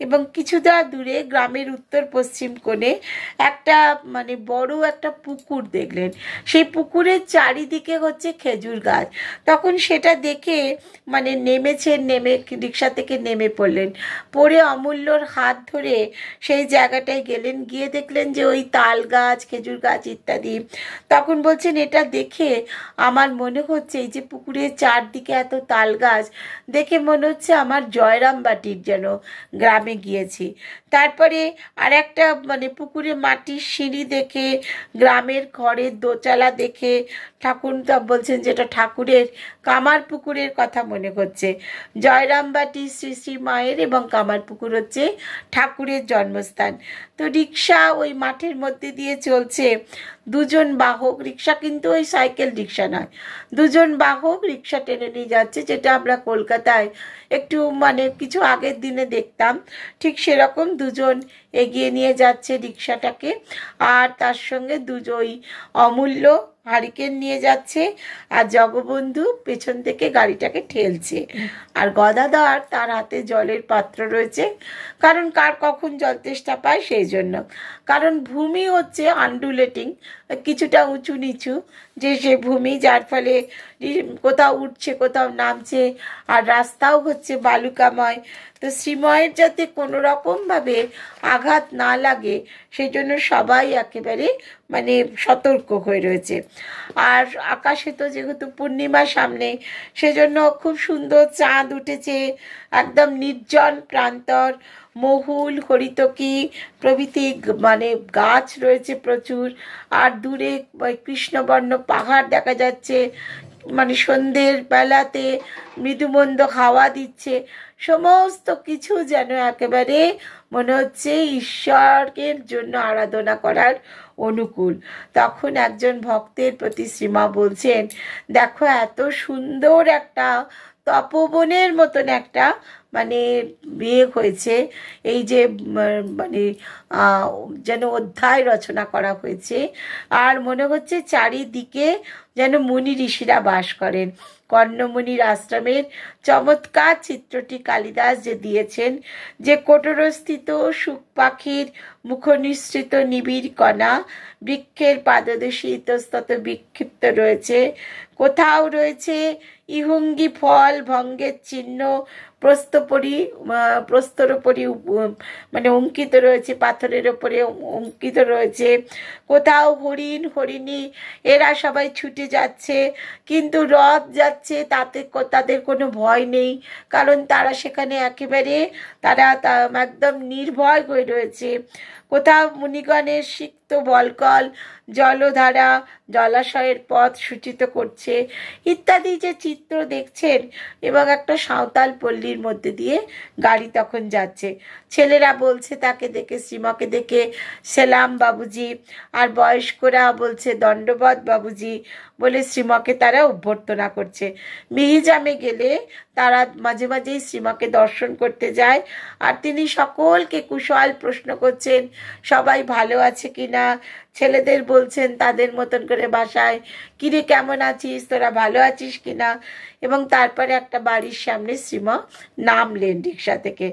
এবং কিছুটা দূরে গ্রামের উত্তর পশ্চিম কোণে একটা মানে বড় একটা পুকুর দেখলেন। সেই পুকুরের চারিদিকে হচ্ছে খেজুর গাছ। তখন সেটা দেখে মানে নেমে রিক্সা থেকে নেমে পড়লেন, পড়ে অমূল্যর হাত ধরে সেই জায়গাটায় গেলেন, গিয়ে দেখলেন যে ওই তাল গাছ, খেজুর গাছ ইত্যাদি। তখন বলছেন এটা দেখে আমার মনে হচ্ছে এই যে পুকুরের চারদিকে এত তাল গাছ দেখে মনে হচ্ছে আমার জয়রামবাটির যেন গ্রামে গিয়েছি। তারপরে আর একটা মানে পুকুরে মাটির সিঁড়ি দেখে, গ্রামের ঘরের দোচালা দেখে ঠাকুর বলছেন যেটা ঠাকুরের কামার পুকুরের কথা মনে করছে। জয়রামবাটি শ্রী শ্রী মায়ের এবং কামার পুকুর হচ্ছে ঠাকুরের জন্মস্থান। তো রিক্সা ওই মাঠের মধ্যে দিয়ে চলছে, দুজন বাহক, রিক্সা কিন্তু ওই সাইকেল রিক্সা নয়, দুজন বাহক রিক্সা টেনে নিয়ে যাচ্ছে, যেটা আমরা কলকাতায় একটু মানে কিছু আগের দিনে দেখতাম। ঠিক সেরকম দুজন এগিয়ে নিয়ে যাচ্ছে রিক্সাটাকে, আর তার সঙ্গে দুজনই অমূল্য হারিকেন নিয়ে যাচ্ছে, আর জগবন্ধু পেছন থেকে গাড়িটাকে ঠেলছে, আর গদাধর তার হাতে জলের পাত্র রয়েছে, কারণ কার কখন জল তেষ্টা পায় সেই জন্য। কারণ ভূমি হচ্ছে আন্ডুলেটিং, কিছুটা উঁচু নিচু যে সে ভূমি, যার ফলে কোথাও উঠছে কোথাও নামছে, আর রাস্তাও হচ্ছে বালুকাময়। তো শ্রীময়ের যাতে কোনো রকমভাবে আঘাত না লাগে সেই জন্য সবাই একেবারে মানে সতর্ক হয়ে রয়েছে। আর আকাশে তো যেহেতু পূর্ণিমা সামনে, সেজন্য খুব সুন্দর চাঁদ উঠেছে, একদম নির্জন প্রান্তর, মহুল হরিতকি প্রভৃতি মানে গাছ রয়েছে প্রচুর, আর দূরে কৃষ্ণবর্ণ পাহাড় দেখা যাচ্ছে, মানে সন্ধ্যের বেলাতে মৃদুমন্দ হাওয়া দিচ্ছে, সমস্ত কিছু যেন একেবারে মনে হচ্ছে ঈশ্বরের জন্য আরাধনা করার অনুকূল। তখন একজন ভক্তের প্রতি শ্রীমা বলছেন, দেখো এত সুন্দর একটা তপবনের মতন একটা মানে বিয়ে হয়েছে, এই যে মানে যেন অধ্যায় রচনা করা হয়েছে, আর মনে হচ্ছে চারিদিকে যেন মুনি ঋষিরা বাস করেন। কর্ণমুনির আশ্রমের চমৎকার চিত্রটি কালিদাস যে দিয়েছেন, যে কোটরস্থিত সুখ পাখির মুখনিসৃত নিবিড় কণা বৃক্ষের পাদদেশে ইতস্তত বিক্ষিপ্ত রয়েছে, কোথাও রয়েছে ইহঙ্গি ফল ভঙ্গের চিহ্ন, প্রস্তর ওপরে মানে অঙ্কিত রয়েছে, পাথরের ওপরে অঙ্কিত রয়েছে, কোথাও হরিণ হরিণী এরা সবাই ছুটে যাচ্ছে, কিন্তু রথ যাচ্ছে তাতে তাদের কোনো ভয় নেই, কারণ তারা সেখানে একেবারে তারা একদম নির্ভয় হয়ে রয়েছে। কোথাও মুনিগণের সিক্ত বলকল জলধারা জলাশয়ের পথ সূচিত করছে ইত্যাদি যে চিত্র দেখছেন। এবং একটা সাঁওতাল পল্লীর মধ্যে দিয়ে গাড়ি তখন যাচ্ছে, ছেলেরা বলছে তাকে দেখে, শ্রীমাকে দেখে সেলাম বাবুজি, আর বয়স্করা বলছে দণ্ডবত বাবুজি বলে শ্রীমাকে তারা অভ্যর্থনা করছে। মিহিজামে গেলে তারা মাঝে মাঝেই শ্রীমাকে দর্শন করতে যায়, আর তিনি সকলকে কুশল প্রশ্ন করছেন, সবাই ভালো আছে কিনা, ছেলেদের বলছেন তাদের মতন করে ভাষায়, কিরে কেমন আছিস, তোরা ভালো আছিস কিনা। এবং তারপরে একটা বাড়ির সামনে শ্রীমা নামলেন রিক্সা থেকে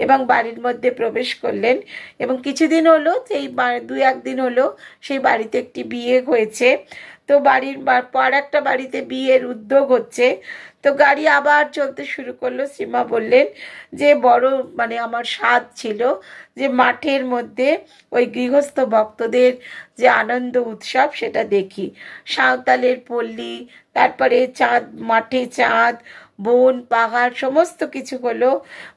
এবং বাড়ির মধ্যে প্রবেশ করলেন। এবং কিছুদিন হলো, সেই 2-1 দিন হলো সেই বাড়িতে একটি বিয়ে হয়েছে। তো বাড়ির পর একটা বাড়িতে বিয়ের উদ্যোগ হচ্ছে, তো গাড়ি আবার চলতে শুরু করলো। শ্রীমা বললেন যে বড় মানে আমার স্বাদ ছিল যে মাঠের মধ্যে ওই গৃহস্থ ভক্তদের যে আনন্দ উৎসব সেটা দেখি, সাঁওতালের পল্লী, তারপরে চাঁদ, মাঠে চাঁদ, বন পাহাড় সমস্ত কিছু হলো,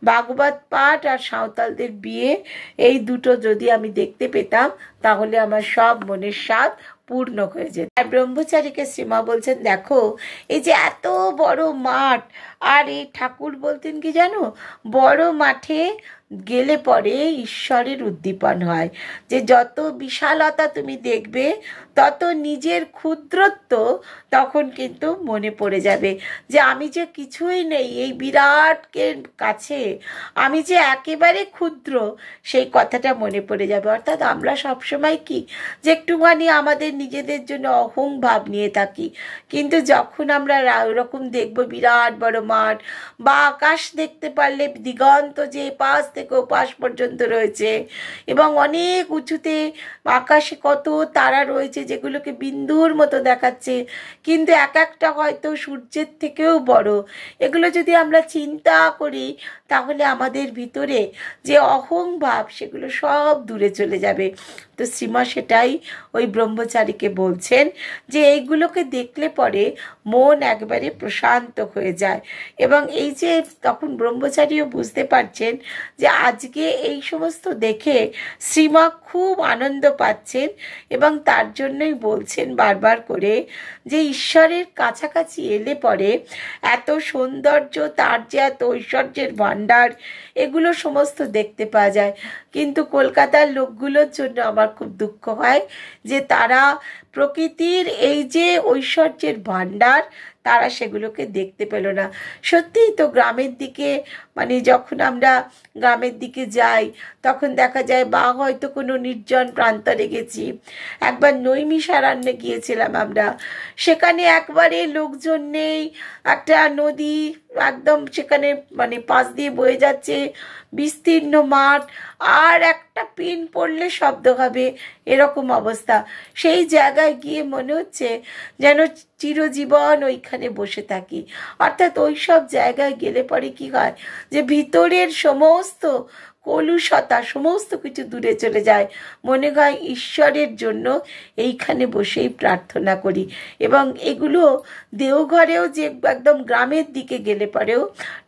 ভাগবত পাঠ আর সাঁওতালদের বিয়ে, এই দুটো যদি আমি দেখতে পেতাম তাহলে আমার সব মনের স্বাদ পূর্ণ হয়ে যেত। আর ব্রহ্মচারীকে শ্রীমা বলছেন, দেখো এই যে এত বড় মাঠ, আর এই ঠাকুর বলতেন কি জানো, বড় মাঠে গেলে পরে ঈশ্বরের উদ্দীপন হয়, যে যত বিশালতা তুমি দেখবে তত নিজের ক্ষুদ্রত্ব তখন কিন্তু মনে পড়ে যাবে, যে আমি যে কিছুই নেই এই বিরাটের কাছে, আমি যে একেবারে ক্ষুদ্র, সেই কথাটা মনে পড়ে যাবে। অর্থাৎ আমরা সবসময় কি যে একটুখানি আমাদের নিজেদের জন্য অহং ভাব নিয়ে থাকি, কিন্তু যখন আমরা ওরকম দেখব বিরাট বড় মাঠ, বা আকাশ দেখতে পারলে দিগন্ত যে পাশ থেকে থেকে ওপাশ পর্যন্ত রয়েছে, এবং অনেক উঁচুতে আকাশে কত তারা রয়েছে যেগুলোকে বিন্দুর মতো দেখাচ্ছে, কিন্তু এক একটা হয়তো সূর্যের থেকেও বড়। এগুলো যদি আমরা চিন্তা করি তাহলে আমাদের ভিতরে যে অহংভাব সেগুলো সব দূরে চলে যাবে। তো শ্রীমা সেটাই ওই ব্রহ্মচারীকে বলছেন যে এইগুলোকে দেখলে পরে মন একবারে প্রশান্ত হয়ে যায়। এবং এই যে তখন ব্রহ্মচারীও বুঝতে পারছেন যে আজকে এই সমস্ত দেখে শ্রীমা খুব আনন্দ পাচ্ছেন, এবং তার জন্যই বলছেন বারবার করে যে ঈশ্বরের কাছাকাছি এলে পরে এত সৌন্দর্য, তার যে এত ঐশ্বর্যের ভাণ্ডার, এগুলো সমস্ত দেখতে পাওয়া যায়। কিন্তু কলকাতার লোকগুলোর জন্য আমার খুব দুঃখ হয় যে তারা প্রকৃতির এই যে ঐশ্বর্যের ভাণ্ডার তারা সেগুলোকে দেখতে পেল না। সত্যিই তো গ্রামের দিকে মানে যখন আমরা গ্রামের দিকে যাই তখন দেখা যায়, বা হয়তো কোনো নির্জন প্রান্তরে গেছি, একবার নৈমিষারণ্যে গিয়েছিলাম আমরা, সেখানে একবারে লোকজন নেই, একটা নদী একদম সেখানে মানে পাশ দিয়ে বয়ে যাচ্ছে, বিস্তীর্ণ মাঠ, আর একটা পিন পড়লে শব্দ হবে, এরকম অবস্থা। সেই জায়গায় গিয়ে মনে হচ্ছে যেন চিরজীবন ওইখানে বসে থাকি। অর্থাৎ ওই সব জায়গায় গেলে পরে কি হয় যে ভিতরের সমস্ত কলুষতা সমস্ত কিছু দূরে চলে যায়, মনে হয় ঈশ্বরের জন্য এইখানে বসেই প্রার্থনা করি। এবং এগুলো দেওঘরেও যে একদম গ্রামের দিকে গেলে পরেও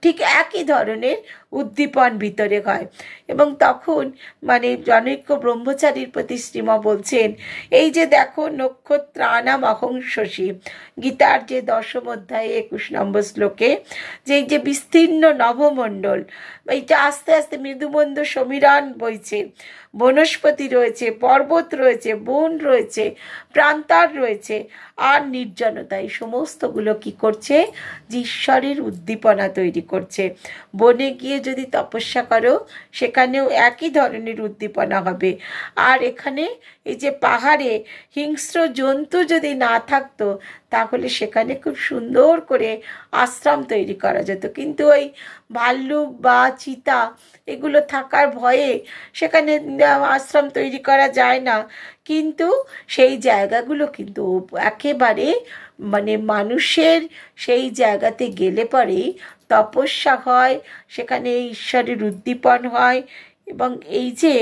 ঠিক একই ধরনের উদ্দীপন ভিতরে হয়। এবং তখন মানে জনৈক ব্রহ্মচারীর প্রতি শ্রীমা বলছেন, এই যে দেখো নক্ষত্রানাম অহং শশী, গীতার যে 10ম অধ্যায়ে 21 নম্বর শ্লোকে, যে এই যে বিস্তীর্ণ নভমণ্ডল, এইটা আস্তে আস্তে মৃদুমন্দ সমীরণ বইছে, বনস্পতি রয়েছে, পর্বত রয়েছে, বন রয়েছে, প্রান্তর রয়েছে, আর নির্জনতা, এই সমস্তগুলো কি করছে যে ঈশ্বরের উদ্দীপনা তৈরি করছে। বনে গিয়ে যদি তপস্যা করো সেখানেও একই ধরনের উদ্দীপনা হবে। আর এখানে এই যে পাহাড়ে হিংস্র জন্তু যদি না থাকতো তাহলে সেখানে খুব সুন্দর করে আশ্রম তৈরি করা যেত, কিন্তু ওই ভাল্লুক বা চিতা এগুলো থাকার ভয়ে সেখানে আশ্রম তৈরি করা যায় না। কিন্তু সেই জায়গাগুলো কিন্তু একেবারে মানে মানুষের সেই জায়গাতে গেলে পরেই তপস্যা হয়, সেখানে ঈশ্বরের উদ্দীপন হয়। এবং এই যে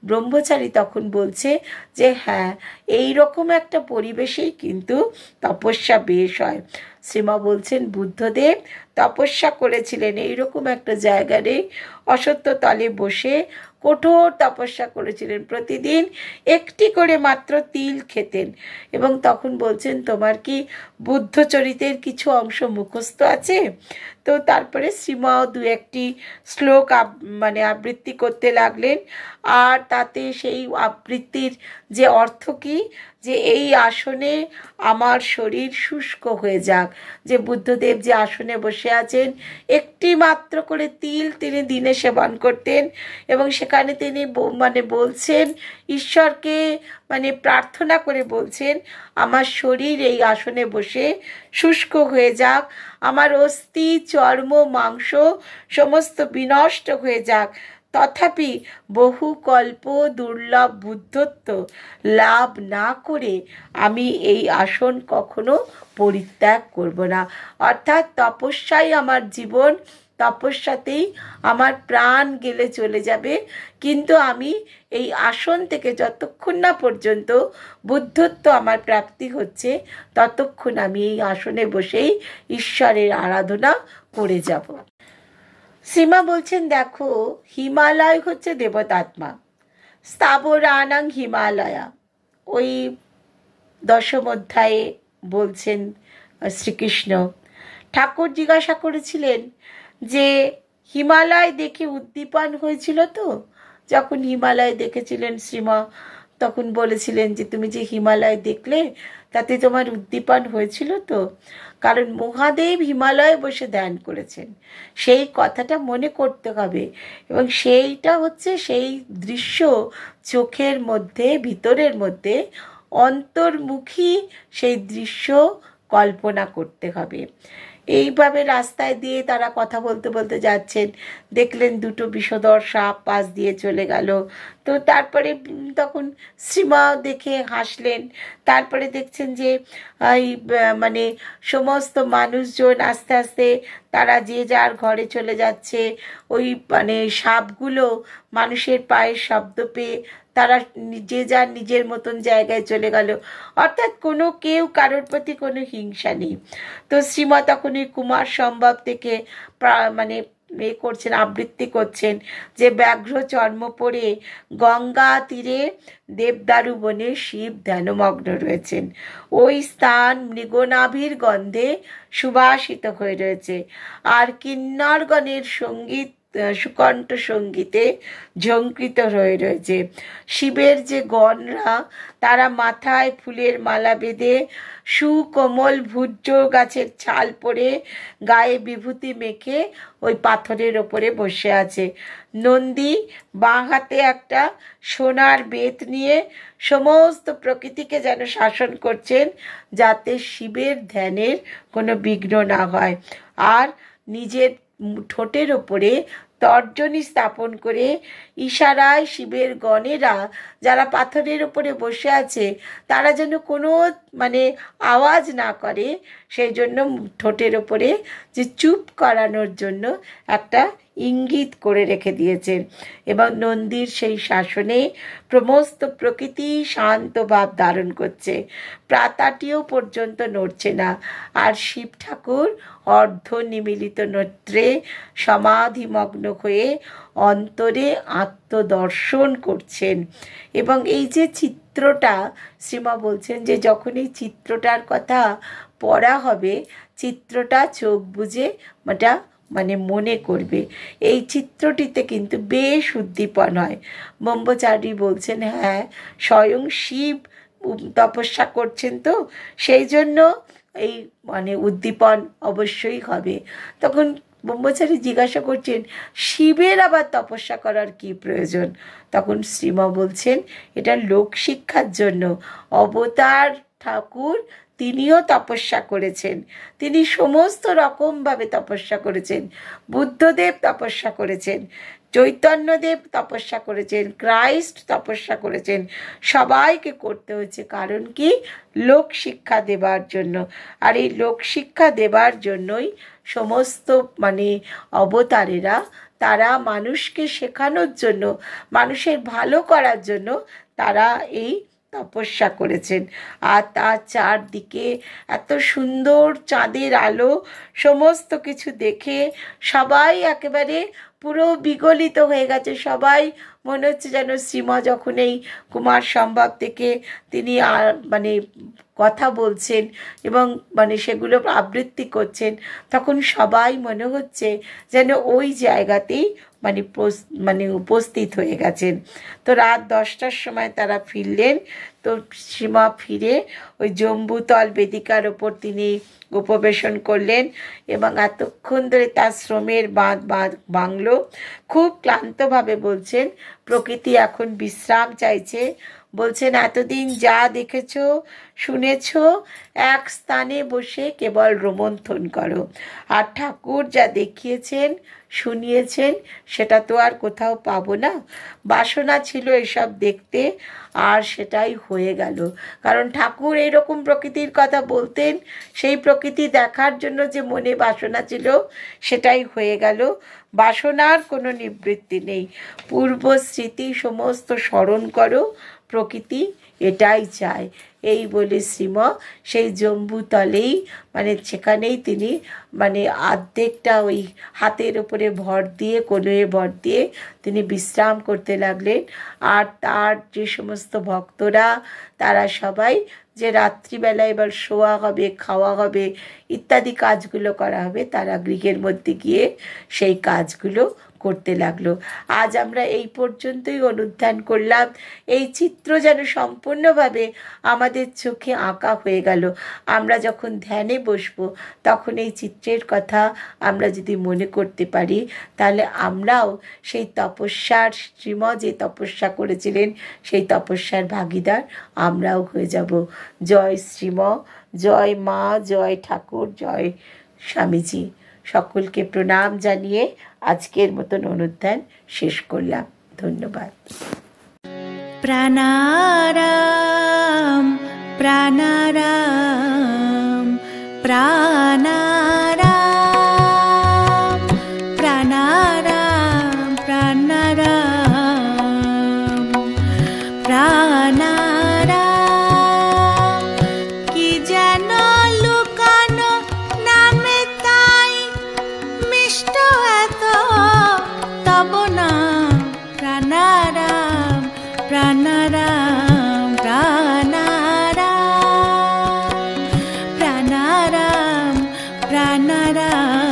ব্রহ্মচারী তখন বলছে যে হ্যাঁ, এই রকম একটা পরিবেশেই কিন্তু তপস্যা বেশ হয়। শ্রীমা বলছেন বুদ্ধদেব তপস্যা করেছিলেন এইরকম একটা জায়গায়, অশ্বত্থ তলে বসে কঠোর তপস্যা করেছিলেন, প্রতিদিন একটি করে মাত্র তিল খেতেন। এবং তখন বলছেন তোমার কি বুদ্ধচরিতের কিছু অংশ মুখস্থ আছে? তো তারপরে শ্রীমাও 2-1টি শ্লোক মানে আবৃত্তি করতে লাগলেন। আর তাতে সেই আবৃত্তির যে অর্থ কি, যে এই আসনে আমার শরীর শুষ্ক হয়ে যাক, যে বুদ্ধদেব যে আসনে বসে আছেন একটি মাত্র করে তিল তিনি দিনে সেবন করতেন, এবং সেখানে তিনি মানে বলছেন ঈশ্বরকে মানে প্রার্থনা করে বলছেন আমার শরীর এই আসনে বসে শুষ্ক হয়ে যাক, আমার অস্থি চর্ম মাংস সমস্ত বিনষ্ট হয়ে যাক, তথাপি বহু কল্প দুর্লভ বুদ্ধত্ব লাভ না করে আমি এই আসন কখনো পরিত্যাগ করব না। অর্থাৎ তপস্যাই আমার জীবন, তপস্যাতেই আমার প্রাণ গেলে চলে যাবে, কিন্তু আমি এই আসন থেকে যতক্ষণ না পর্যন্ত বুদ্ধত্ব আমার প্রাপ্তি হচ্ছে ততক্ষণ আমি এই আসনে বসেই ঈশ্বরের আরাধনা করে যাব। শ্রীমা বলছেন দেখো, হিমালয় হচ্ছে দেবতাত্মা, স্থাবরানাং হিমালয়া, ওই 10ম অধ্যায়ে বলছেন শ্রীকৃষ্ণ। ঠাকুর জিজ্ঞাসা করেছিলেন যে হিমালয় দেখে উদ্দীপন হয়েছিল তো? যখন হিমালয় দেখেছিলেন শ্রীমা তখন বলেছিলেন যে তুমি যে হিমালয় দেখলে তাতে তোমার উদ্দীপন হয়েছিল তো? কারণ মহাদেব হিমালয়ে বসে ধ্যান করেছেন, সেই কথাটা মনে করতে হবে। এবং সেইটা হচ্ছে সেই দৃশ্য চোখের মধ্যে ভিতরের মধ্যে অন্তর্মুখী সেই দৃশ্য কল্পনা করতে হবে। এইভাবে রাস্তায় দিয়ে তারা কথা বলতে বলতে যাচ্ছেন, দেখলেন দুটো বিষধর সাপ পাশ দিয়ে চলে গেল। তো তারপরে তখন শ্রীমা দেখে হাসলেন। তারপরে দেখছেন যে এই মানে সমস্ত মানুষজন আস্তে আস্তে তারা যে যার ঘরে চলে যাচ্ছে। ওই মানে সাপগুলো মানুষের পায়ের শব্দ পেয়ে তারা যে যার নিজের মতন জায়গায় চলে গেল। অর্থাৎ কোনো কেউ কারোর প্রতি কোনো হিংসা নেই। তো শ্রীমা তখন ওই কুমার সম্ভব থেকে মানে করছেন, আবৃত্তি করছেন যে ব্যাঘ্র চর্ম পরে গঙ্গা তীরে দেবদারু বনে শিব ধ্যানমগ্ন রয়েছেন। ওই স্থান মৃগনাভির গন্ধে সুবাসিত হয়ে রয়েছে, আর কিন্নরগণের সঙ্গীত সুকণ্ঠ সঙ্গীতে ঝঙ্কৃত হয়ে রয়েছে। শিবের যে গণরা তারা মাথায় ফুলের মালা বেঁধে সুকোমল ভূর্য গাছের ছাল পরে গায়ে বিভূতি মেখে ওই পাথরের ওপরে বসে আছে। নন্দী বাঁ হাতে একটা সোনার বেত নিয়ে সমস্ত প্রকৃতিকে যেন শাসন করছেন, যাতে শিবের ধ্যানের কোনো বিঘ্ন না হয়। আর নিজের ঠোঁটের ওপরে তর্জনী স্থাপন করে ইশারায় শিবের গণেরা যারা পাথরের ওপরে বসে আছে তারা যেন কোনো মানে আওয়াজ না করে, সেই জন্য ঠোঁটের ওপরে যে চুপ করানোর জন্য একটা ইঙ্গিত করে রেখে দিয়েছেন। এবং নন্দীর সেই শাসনে সমস্ত প্রকৃতি শান্ত ভাব ধারণ করছে, প্রাতাটিও পর্যন্ত নড়ছে না। আর শিব ঠাকুর অর্ধ নিমিলিত নেত্রে সমাধিমগ্ন হয়ে অন্তরে আত্মদর্শন করছেন। এবং এই যে চিত্রটা, শ্রীমা বলছেন যে যখন এই চিত্রটার কথা পড়া হবে, চিত্রটা চোখ বুজে মানে মনে করবে। এই চিত্রটিতে কিন্তু বেশ উদ্দীপন হয়। ব্রহ্মচারী বলছেন, হ্যাঁ, স্বয়ং শিব তপস্যা করছেন, তো সেই জন্য এই মানে উদ্দীপন অবশ্যই হবে। তখন ব্রহ্মচারী জিজ্ঞাসা করছেন, শিবের আবার তপস্যা করার কি প্রয়োজন? তখন শ্রীমা বলছেন, এটা লোকশিক্ষার জন্য। অবতার ঠাকুর তিনিও তপস্যা করেছেন, তিনি সমস্ত রকমভাবে তপস্যা করেছেন। বুদ্ধদেব তপস্যা করেছেন, চৈতন্যদেব তপস্যা করেছেন, ক্রাইস্ট তপস্যা করেছেন। সবাইকে করতে হয়েছে, কারণ কি? লোক শিক্ষা দেবার জন্য। আর এই লোক শিক্ষা দেবার জন্যই সমস্ত মানে অবতারেরা, তারা মানুষকে শেখানোর জন্য, মানুষের ভালো করার জন্য তারা এই তপস্যা করেছেন। আর তার চারদিকে এত সুন্দর চাঁদের আলো, সমস্ত কিছু দেখে সবাই একেবারে পুরো বিগলিত হয়ে গেছে। সবাই মনে হচ্ছে যেন শ্রীমা যখন এই কুমার সম্ভব থেকে তিনি মানে কথা বলছেন এবং মানে সেগুলো আবৃত্তি করছেন, তখন সবাই মনে হচ্ছে যেন ওই জায়গাতেই মানে উপস্থিত হয়ে গেছেন। তো রাত 10টার সময় তারা ফিরলেন। তো শ্রীমা ফিরে ওই জম্বুতল বেদিকার ওপর তিনি উপবেশন করলেন এবং এতক্ষণ ধরে তার শ্রমের বাঁধ ভাঙল। খুব ক্লান্তভাবে বলছেন, প্রকৃতি এখন বিশ্রাম চাইছে। বলছেন, এতদিন যা দেখেছ শুনেছ এক স্থানে বসে কেবল রোমন্থন করো। আর ঠাকুর যা দেখিয়েছেন শুনিয়েছেন সেটা তো আর কোথাও পাবো না। বাসনা ছিল এসব দেখতে, আর সেটাই হয়ে গেল। কারণ ঠাকুর এইরকম প্রকৃতির কথা বলতেন, সেই প্রকৃতি দেখার জন্য যে মনে বাসনা ছিল সেটাই হয়ে গেল। বাসনার কোনো নিবৃত্তি নেই, পূর্ব স্মৃতি সমস্ত স্মরণ করো, প্রকৃতি এটাই চায়। এই বলে শ্রীমা সেই জম্বুতলেই মানে সেখানেই তিনি মানে অর্ধেকটা ওই হাতের উপরে ভর দিয়ে, কোনোয়ে ভর দিয়ে তিনি বিশ্রাম করতে লাগলেন। আর তার যে সমস্ত ভক্তরা, তারা সবাই যে রাত্রিবেলা এবার শোয়া হবে, খাওয়া হবে ইত্যাদি কাজগুলো করা হবে, তারা গৃহের মধ্যে গিয়ে সেই কাজগুলো করতে লাগলো। আজ আমরা এই পর্যন্তই অনুধ্যান করলাম। এই চিত্র যেন সম্পূর্ণভাবে আমাদের চোখে আঁকা হয়ে গেল। আমরা যখন ধ্যানে বসবো তখন এই চিত্রের কথা আমরা যদি মনে করতে পারি, তাহলে আমরাও সেই তপস্যার, শ্রীমা যে তপস্যা করেছিলেন সেই তপস্যার ভাগীদার আমরাও হয়ে যাব। জয় শ্রীমা, জয় মা, জয় ঠাকুর, জয় স্বামীজি। সকলকে প্রণাম জানিয়ে আজকের মতন অনুধ্যান শেষ করলাম। ধন্যবাদ। প্রাণারাম প্রাণারাম প্রাণারাম প্রাণারাম প্রাণারাম প্রাণারাম কি যেন লুকানো নামে তাই মিষ্ট এত তব নাম প্রাণারাম প্রাণারাম প্রাণারাম প্রাণারাম প্রাণারাম